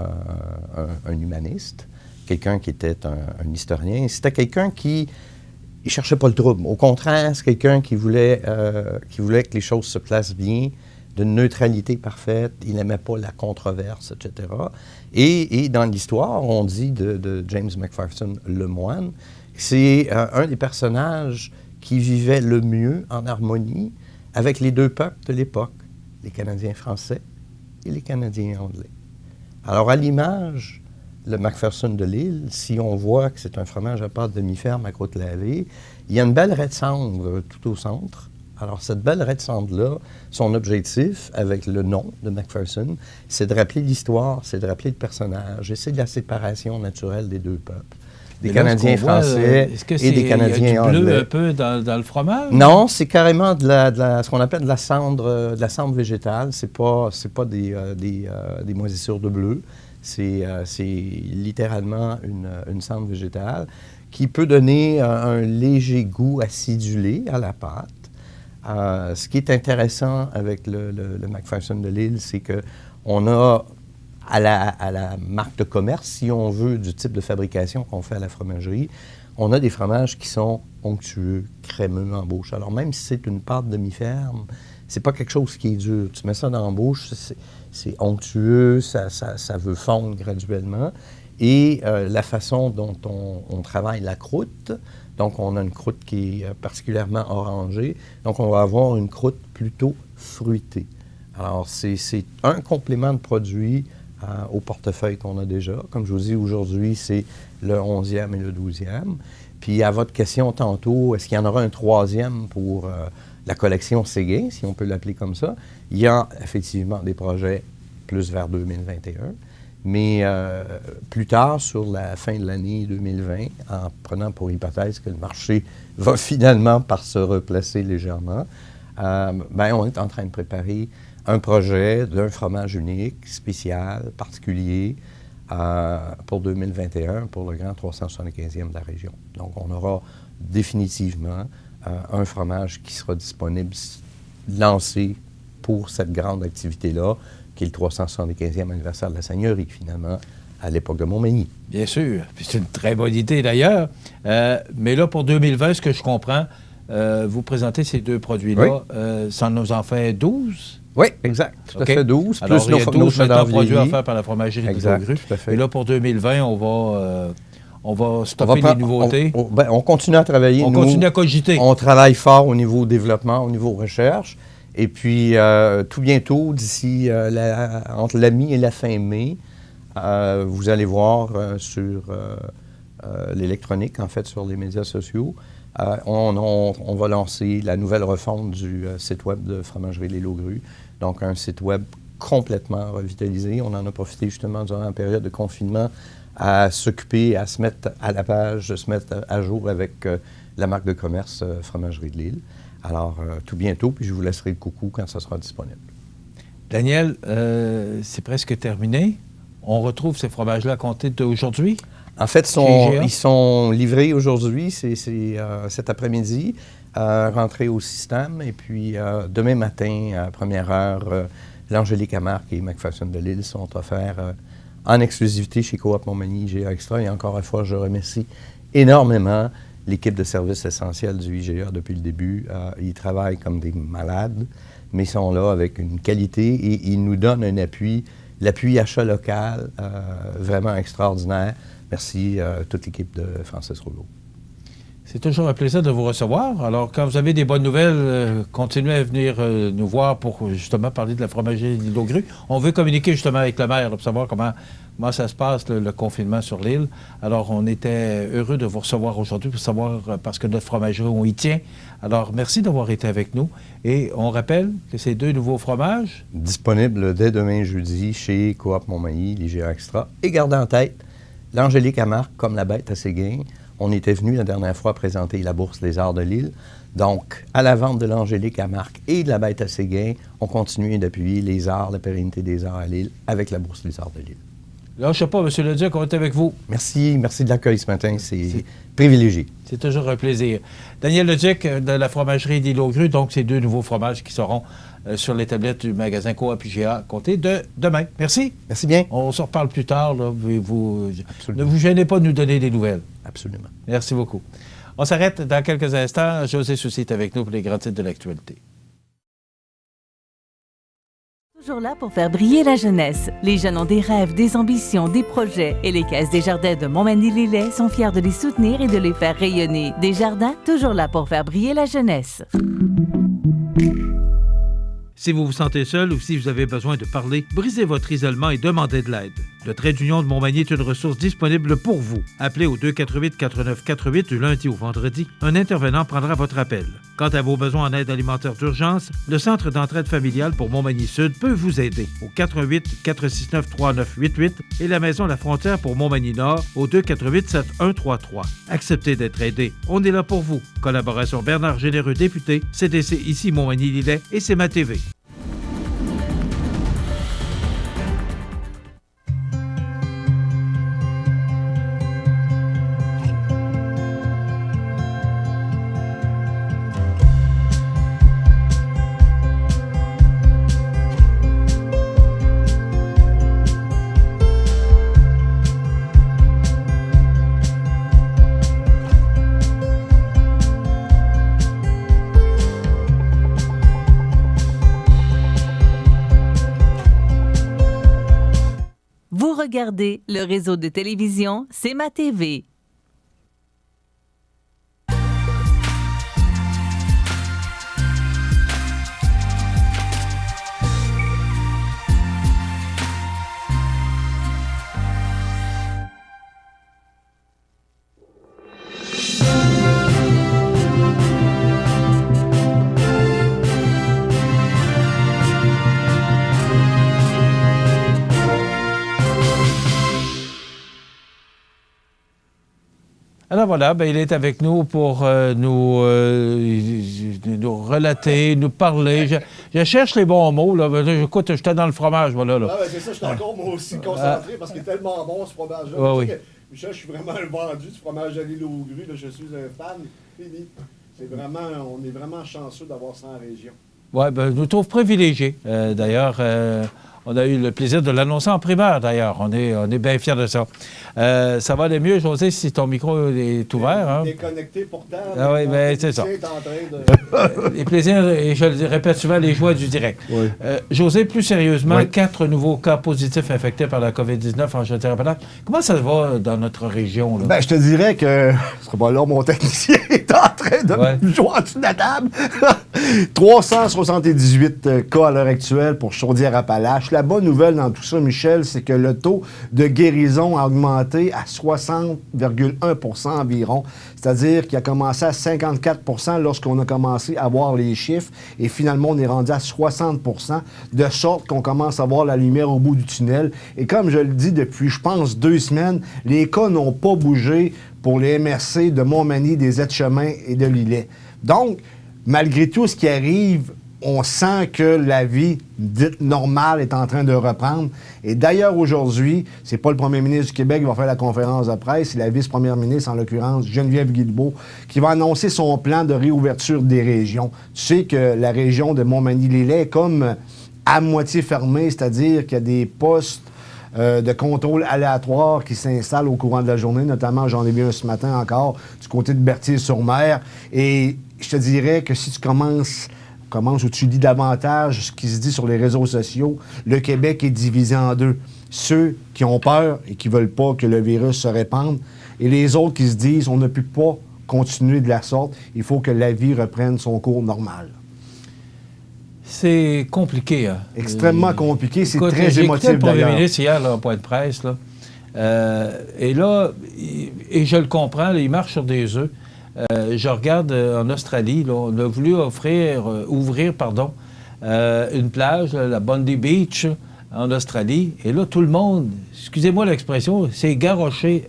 un humaniste, quelqu'un qui était un historien. C'était quelqu'un qui ne cherchait pas le trouble. Au contraire, c'est quelqu'un qui voulait que les choses se placent bien, d'une neutralité parfaite. Il n'aimait pas la controverse, etc. Et dans l'histoire, on dit de James Macpherson, le moine, c'est un des personnages qui vivait le mieux en harmonie avec les 2 peuples de l'époque, les Canadiens français et les Canadiens anglais. Alors, à l'image, le Macpherson de Lille, si on voit que c'est un fromage à pâte demi-ferme à croûte lavée, il y a une belle raie de cendre tout au centre. Alors, cette belle raie de cendre-là, son objectif, avec le nom de Macpherson, c'est de rappeler l'histoire, c'est de rappeler le personnage, et c'est de la séparation naturelle des 2 peuples. des Canadiens français et des Canadiens anglais. Est-ce que c'est bleu anglais. un peu dans le fromage? Non, c'est carrément ce qu'on appelle de la cendre végétale. C'est pas des moisissures de bleu. C'est littéralement une cendre végétale qui peut donner un léger goût acidulé à la pâte. Ce qui est intéressant avec le Macpherson de Lille, c'est qu'on a à la marque de commerce, si on veut, du type de fabrication qu'on fait à la fromagerie, on a des fromages qui sont onctueux, crémeux en bouche. Alors même si c'est une pâte demi-ferme, c'est pas quelque chose qui est dur. Tu mets ça dans la bouche, c'est onctueux, ça veut fondre graduellement. Et la façon dont on travaille la croûte, donc on a une croûte qui est particulièrement orangée, donc on va avoir une croûte plutôt fruitée. Alors c'est un complément de produit au portefeuille qu'on a déjà. Comme je vous dis, aujourd'hui, c'est le 11e et le 12e. Puis à votre question tantôt, est-ce qu'il y en aura un 3e pour la collection Séguin, si on peut l'appeler comme ça? Il y a effectivement des projets plus vers 2021. Mais plus tard, sur la fin de l'année 2020, en prenant pour hypothèse que le marché va finalement par se replacer légèrement, on est en train de préparer un projet d'un fromage unique, spécial, particulier, pour 2021, pour le grand 375e de la région. Donc, on aura définitivement un fromage qui sera disponible, lancé pour cette grande activité-là, qui est le 375e anniversaire de la Seigneurie, finalement, à l'époque de Montmagny. Bien sûr. Puis c'est une très bonne idée, d'ailleurs. Mais là, pour 2020, ce que je comprends, vous présentez ces deux produits-là. Oui. Ça nous en fait 12? Oui, exact. Tout à fait 12. Alors, plus il y a 12 produits vieillis. offerts par la fromagerie de Logru. Tout à fait. Et là, pour 2020, on va stopper les nouveautés. On continue à travailler. On continue à cogiter. On travaille fort au niveau développement, au niveau recherche. Et puis, tout bientôt, d'ici entre la mi et la fin mai, vous allez voir sur l'électronique, en fait, sur les médias sociaux, on va lancer la nouvelle refonte du site web de Fromagerie Les Logru. Donc, un site web complètement revitalisé. On en a profité justement durant la période de confinement à s'occuper, à se mettre à la page, se mettre à jour avec la marque de commerce Fromagerie de Lille. Alors, tout bientôt, puis je vous laisserai le coucou quand ça sera disponible. Daniel, c'est presque terminé. On retrouve ces fromages-là à compter d'aujourd'hui? En fait, ils sont livrés aujourd'hui, c'est cet après-midi, rentrés au système. Et puis, demain matin, à première heure, l'Angélique Camargue et Macpherson de Lille sont offerts en exclusivité chez Coop Montmagny IGA Extra. Et encore une fois, je remercie énormément l'équipe de services essentiels du IGA depuis le début. Ils travaillent comme des malades, mais ils sont là avec une qualité et ils nous donnent un appui, l'appui achat local, vraiment extraordinaire. Merci à toute l'équipe de Francis Rouleau. C'est toujours un plaisir de vous recevoir. Alors, quand vous avez des bonnes nouvelles, continuez à venir nous voir pour justement parler de la fromagerie de Logru. On veut communiquer justement avec le maire pour savoir comment ça se passe, le confinement sur l'île. Alors, on était heureux de vous recevoir aujourd'hui pour savoir, parce que notre fromagerie, on y tient. Alors, merci d'avoir été avec nous. Et on rappelle que ces deux nouveaux fromages... Disponibles dès demain jeudi chez Coop Montmagny, l'IGA Extra. Et gardez en tête, l'Angélique Camargue, comme la bête à Séguin, on était venu la dernière fois présenter la Bourse des Arts de Lille. Donc, à la vente de l'Angélique Camargue et de la bête à Séguin, on continue d'appuyer les arts, la pérennité des arts à Lille avec la Bourse des Arts de Lille. Là, je ne sais pas, M. Leduc, on est avec vous. Merci de l'accueil ce matin, c'est privilégié. C'est toujours un plaisir. Daniel Leduc de la fromagerie des Logru, donc ces deux nouveaux fromages qui seront sur les tablettes du magasin Coop IGA compté de demain. Merci. Merci bien. On se reparle plus tard. Là. Ne vous gênez pas de nous donner des nouvelles. Absolument. Merci beaucoup. On s'arrête dans quelques instants. José Soucy est avec nous pour les grands titres de l'actualité. Toujours là pour faire briller la jeunesse. Les jeunes ont des rêves, des ambitions, des projets. Et les Caisses Desjardins de Montmagny-Lillet sont fiers de les soutenir et de les faire rayonner. Desjardins, toujours là pour faire briller la jeunesse. Si vous vous sentez seul ou si vous avez besoin de parler, brisez votre isolement et demandez de l'aide. Le trait d'union de Montmagny est une ressource disponible pour vous. Appelez au 248-4948 du lundi au vendredi. Un intervenant prendra votre appel. Quant à vos besoins en aide alimentaire d'urgence, le Centre d'entraide familiale pour Montmagny-Sud peut vous aider au 418-469-3988 et la Maison La Frontière pour Montmagny-Nord au 248-7133. Acceptez d'être aidé. On est là pour vous. Collaboration Bernard Généreux, député, CDC ici Montmagny-Lillet et c'est ma TV. Regardez le réseau de télévision C'est ma TV. Alors voilà, ben, il est avec nous pour nous relater, nous parler. Je cherche les bons mots. Là. Écoute, j'étais dans le fromage, voilà. Là. Ah, ben, c'est ça, je suis encore moi aussi concentré parce qu'il est tellement bon ce fromage-là. Ouais, oui. Michel, je suis vraiment un vendu du fromage à l'île aux grues. Là, je suis un fan. Fini. On est vraiment chanceux d'avoir ça en région. Oui, ben, je nous trouve privilégiés. D'ailleurs, on a eu le plaisir de l'annoncer en primaire, d'ailleurs. On est bien fiers de ça. Ça va aller mieux, José, si ton micro est ouvert. Hein? Déconnecté pourtant. Ah oui, bien, c'est ça. Les plaisirs, et je le répète souvent, les joies du direct. Oui. José, plus sérieusement, oui. 4 nouveaux cas positifs infectés par la COVID-19 en Chaudière-Appalaches. Comment ça va dans notre région? Là? Ben, je te dirais que ce sera pas là, mon technicien est en train de jouer en dessous de la table. 378 cas à l'heure actuelle pour Chaudière-Appalaches. La bonne nouvelle dans tout ça, Michel, c'est que le taux de guérison a augmenté à 60,1 % environ. C'est-à-dire qu'il a commencé à 54 % lorsqu'on a commencé à voir les chiffres. Et finalement, on est rendu à 60 %, de sorte qu'on commence à voir la lumière au bout du tunnel. Et comme je le dis depuis, je pense, 2 semaines, les cas n'ont pas bougé pour les MRC de Montmagny, des Aides-Chemins et de Lillet. Donc, malgré tout ce qui arrive, on sent que la vie dite normale est en train de reprendre. Et d'ailleurs, aujourd'hui, c'est pas le premier ministre du Québec qui va faire la conférence de presse, c'est la vice-première ministre, en l'occurrence Geneviève Guilbeault, qui va annoncer son plan de réouverture des régions. Tu sais que la région de Montmagny-Lillet est comme à moitié fermée, c'est-à-dire qu'il y a des postes de contrôle aléatoire qui s'installent au courant de la journée. Notamment, j'en ai vu un ce matin encore, du côté de Berthier-sur-Mer. Et je te dirais que si tu commences où tu lis davantage ce qui se dit sur les réseaux sociaux, le Québec est divisé en deux. Ceux qui ont peur et qui ne veulent pas que le virus se répande, et les autres qui se disent on ne peut pas continuer de la sorte, il faut que la vie reprenne son cours normal. C'est compliqué. Hein? Extrêmement compliqué, c'est écoute, très émotif le premier d'ailleurs. ministre hier, là, au point de presse, là, et là, et je le comprends, là, il marche sur des œufs. Je regarde en Australie, là, on a voulu ouvrir une plage, là, la Bondi Beach, en Australie. Et là, tout le monde, excusez-moi l'expression, s'est garoché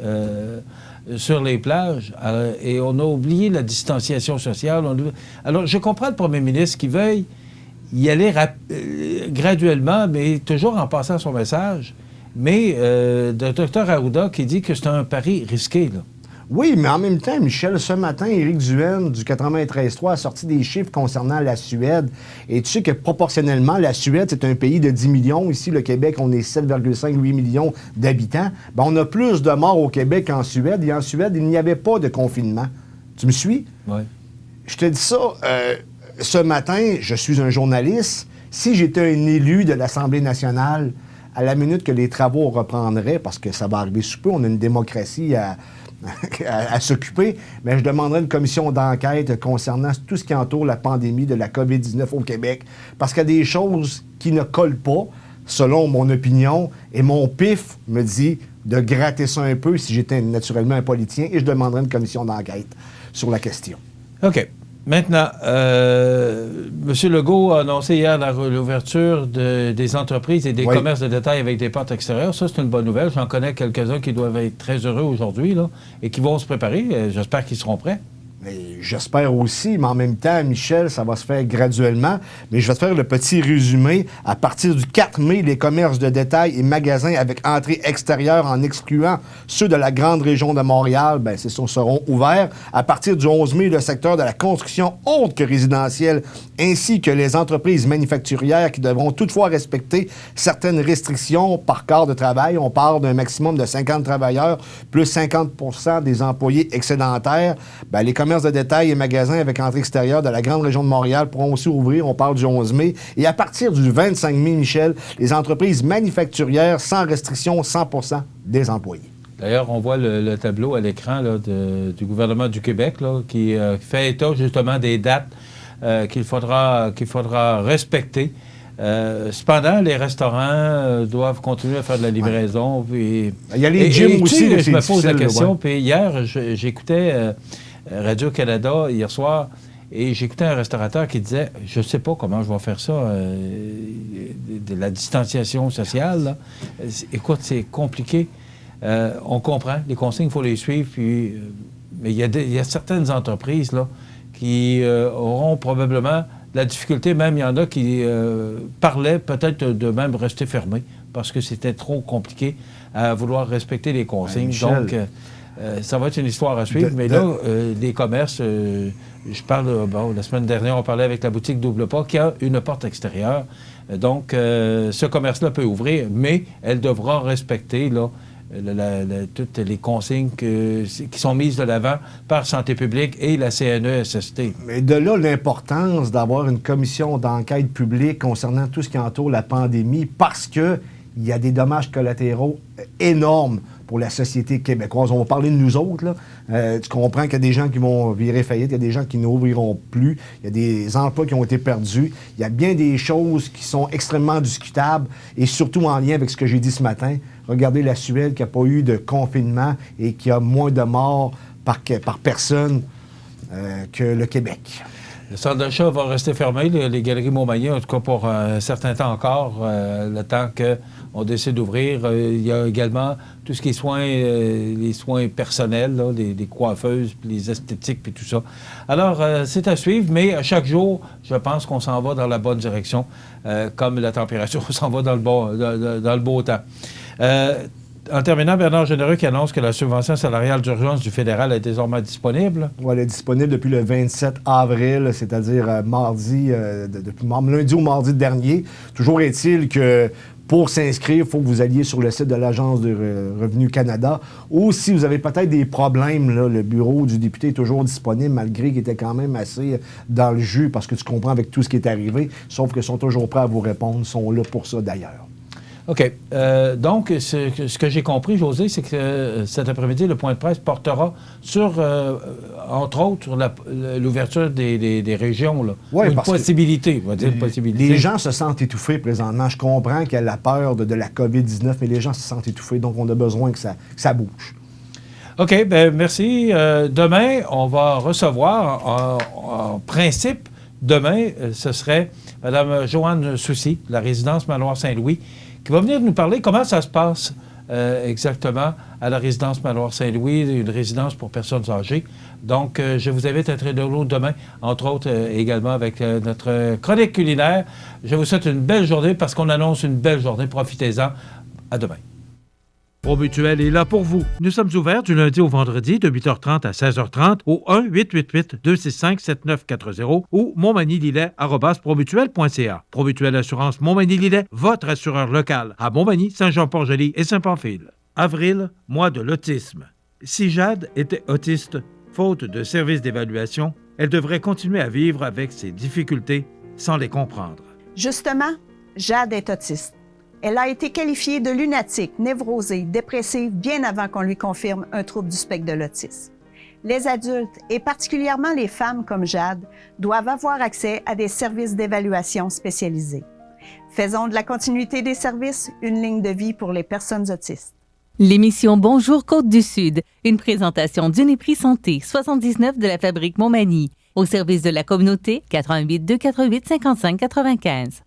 sur les plages. Et on a oublié la distanciation sociale. Alors, je comprends le premier ministre qui veuille y aller graduellement, mais toujours en passant son message. Mais le Dr Arruda qui dit que c'est un pari risqué, là. Oui, mais en même temps, Michel, ce matin, Éric Duhaime du 93.3 a sorti des chiffres concernant la Suède. Et tu sais que proportionnellement, la Suède, c'est un pays de 10 millions. Ici, le Québec, on est 7,5-8 millions d'habitants. Ben, on a plus de morts au Québec qu'en Suède. Et en Suède, il n'y avait pas de confinement. Tu me suis? Oui. Je te dis ça. Ce matin, je suis un journaliste. Si j'étais un élu de l'Assemblée nationale, à la minute que les travaux reprendraient, parce que ça va arriver sous peu, on a une démocratie à s'occuper, mais je demanderais une commission d'enquête concernant tout ce qui entoure la pandémie de la COVID-19 au Québec. Parce qu'il y a des choses qui ne collent pas. selon mon opinion, et mon pif me dit de gratter ça un peu si j'étais naturellement un politicien, et je demanderais une commission d'enquête sur la question. OK. Maintenant, M. Legault a annoncé hier l'ouverture des entreprises et des commerces de détail avec des portes extérieures. Ça, c'est une bonne nouvelle. J'en connais quelques-uns qui doivent être très heureux aujourd'hui là, et qui vont se préparer. J'espère qu'ils seront prêts. J'espère aussi, mais en même temps, Michel, ça va se faire graduellement. Mais je vais te faire le petit résumé. À partir du 4 mai, les commerces de détail et magasins avec entrée extérieure en excluant ceux de la grande région de Montréal, seront ouverts. À partir du 11 mai, le secteur de la construction autre que résidentielle, ainsi que les entreprises manufacturières qui devront toutefois respecter certaines restrictions par quart de travail. On parle d'un maximum de 50 travailleurs, plus 50 % des employés excédentaires. Les commerces de détail et magasins avec entrée extérieure de la grande région de Montréal pourront aussi ouvrir. On parle du 11 mai. Et à partir du 25 mai, Michel, les entreprises manufacturières sans restriction, 100 % des employés. D'ailleurs, on voit le tableau à l'écran là, du gouvernement du Québec là, qui fait état justement des dates qu'il faudra respecter. Cependant, les restaurants doivent continuer à faire de la livraison. Puis, il y a les gyms aussi. Je me pose la question. Puis hier, j'écoutais Radio-Canada hier soir et j'écoutais un restaurateur qui disait « Je ne sais pas comment je vais faire ça, de la distanciation sociale. Là. Écoute, c'est compliqué. On comprend. Les consignes, il faut les suivre. Puis, mais il y a certaines entreprises là, qui auront probablement de la difficulté. Même il y en a qui parlaient peut-être de même rester fermés parce que c'était trop compliqué à vouloir respecter les consignes. Donc, ça va être une histoire à suivre. Mais là, les commerces, je parle, la semaine dernière, on parlait avec la boutique Double Pas qui a une porte extérieure. Donc, ce commerce-là peut ouvrir, mais elle devra respecter là, toutes les consignes qui sont mises de l'avant par Santé publique et la CNESST. Mais de là, l'importance d'avoir une commission d'enquête publique concernant tout ce qui entoure la pandémie, parce qu'il y a des dommages collatéraux énormes pour la société québécoise. On va parler de nous autres, là. Tu comprends qu'il y a des gens qui vont virer faillite, il y a des gens qui n'ouvriront plus, il y a des emplois qui ont été perdus. Il y a bien des choses qui sont extrêmement discutables et surtout en lien avec ce que j'ai dit ce matin. Regardez la Suède qui n'a pas eu de confinement et qui a moins de morts par personne que le Québec. Le centre d'achat va rester fermé, les galeries Montmagny, en tout cas pour un certain temps encore, le temps qu'on décide d'ouvrir. Il y a également tout ce qui est les soins personnels, là, les coiffeuses, puis les esthétiques, puis tout ça. Alors, c'est à suivre, mais à chaque jour, je pense qu'on s'en va dans la bonne direction, comme la température s'en va dans le beau temps. En terminant, Bernard Généreux qui annonce que la subvention salariale d'urgence du fédéral est désormais disponible. Oui, elle est disponible depuis le 27 avril, c'est-à-dire depuis lundi ou mardi dernier. Toujours est-il que pour s'inscrire, il faut que vous alliez sur le site de l'Agence de Revenu Canada. Ou si vous avez peut-être des problèmes, là, le bureau du député est toujours disponible, malgré qu'il était quand même assez dans le jus, parce que tu comprends avec tout ce qui est arrivé, sauf qu'ils sont toujours prêts à vous répondre, ils sont là pour ça d'ailleurs. OK. Donc, ce que j'ai compris, José, c'est que cet après-midi, le point de presse portera sur, entre autres, l'ouverture des régions. Là. Oui, une possibilité, on va dire une possibilité. Les gens se sentent étouffés présentement. Je comprends qu'il y a la peur de la COVID-19, mais les gens se sentent étouffés, donc on a besoin que ça bouge. OK, bien, merci. Demain, on va recevoir, en principe, demain, ce serait Mme Joanne Soucy, de la résidence Manoir Saint-Louis, qui va venir nous parler comment ça se passe exactement à la résidence Manoir Saint-Louis, une résidence pour personnes âgées. Donc, je vous invite à être de l'eau demain, entre autres également avec notre chronique culinaire. Je vous souhaite une belle journée parce qu'on annonce une belle journée. Profitez-en. À demain. ProMutuel est là pour vous. Nous sommes ouverts du lundi au vendredi de 8h30 à 16h30 au 1-888-265-7940 ou montmagny-lillet@promutuel.ca. ProMutuel Assurance Montmagny-Lillet, votre assureur local à Montmagny, Saint-Jean-Port-Joli et Saint-Pamphile. Avril, mois de l'autisme. Si Jade était autiste, faute de services d'évaluation, elle devrait continuer à vivre avec ses difficultés sans les comprendre. Justement, Jade est autiste. Elle a été qualifiée de lunatique, névrosée, dépressive bien avant qu'on lui confirme un trouble du spectre de l'autisme. Les adultes, et particulièrement les femmes comme Jade, doivent avoir accès à des services d'évaluation spécialisés. Faisons de la continuité des services une ligne de vie pour les personnes autistes. L'émission Bonjour Côte-du-Sud, une présentation d'Uniprix Santé, 79 de la Fabrique Montmagny, au service de la communauté, 88 248 55 95.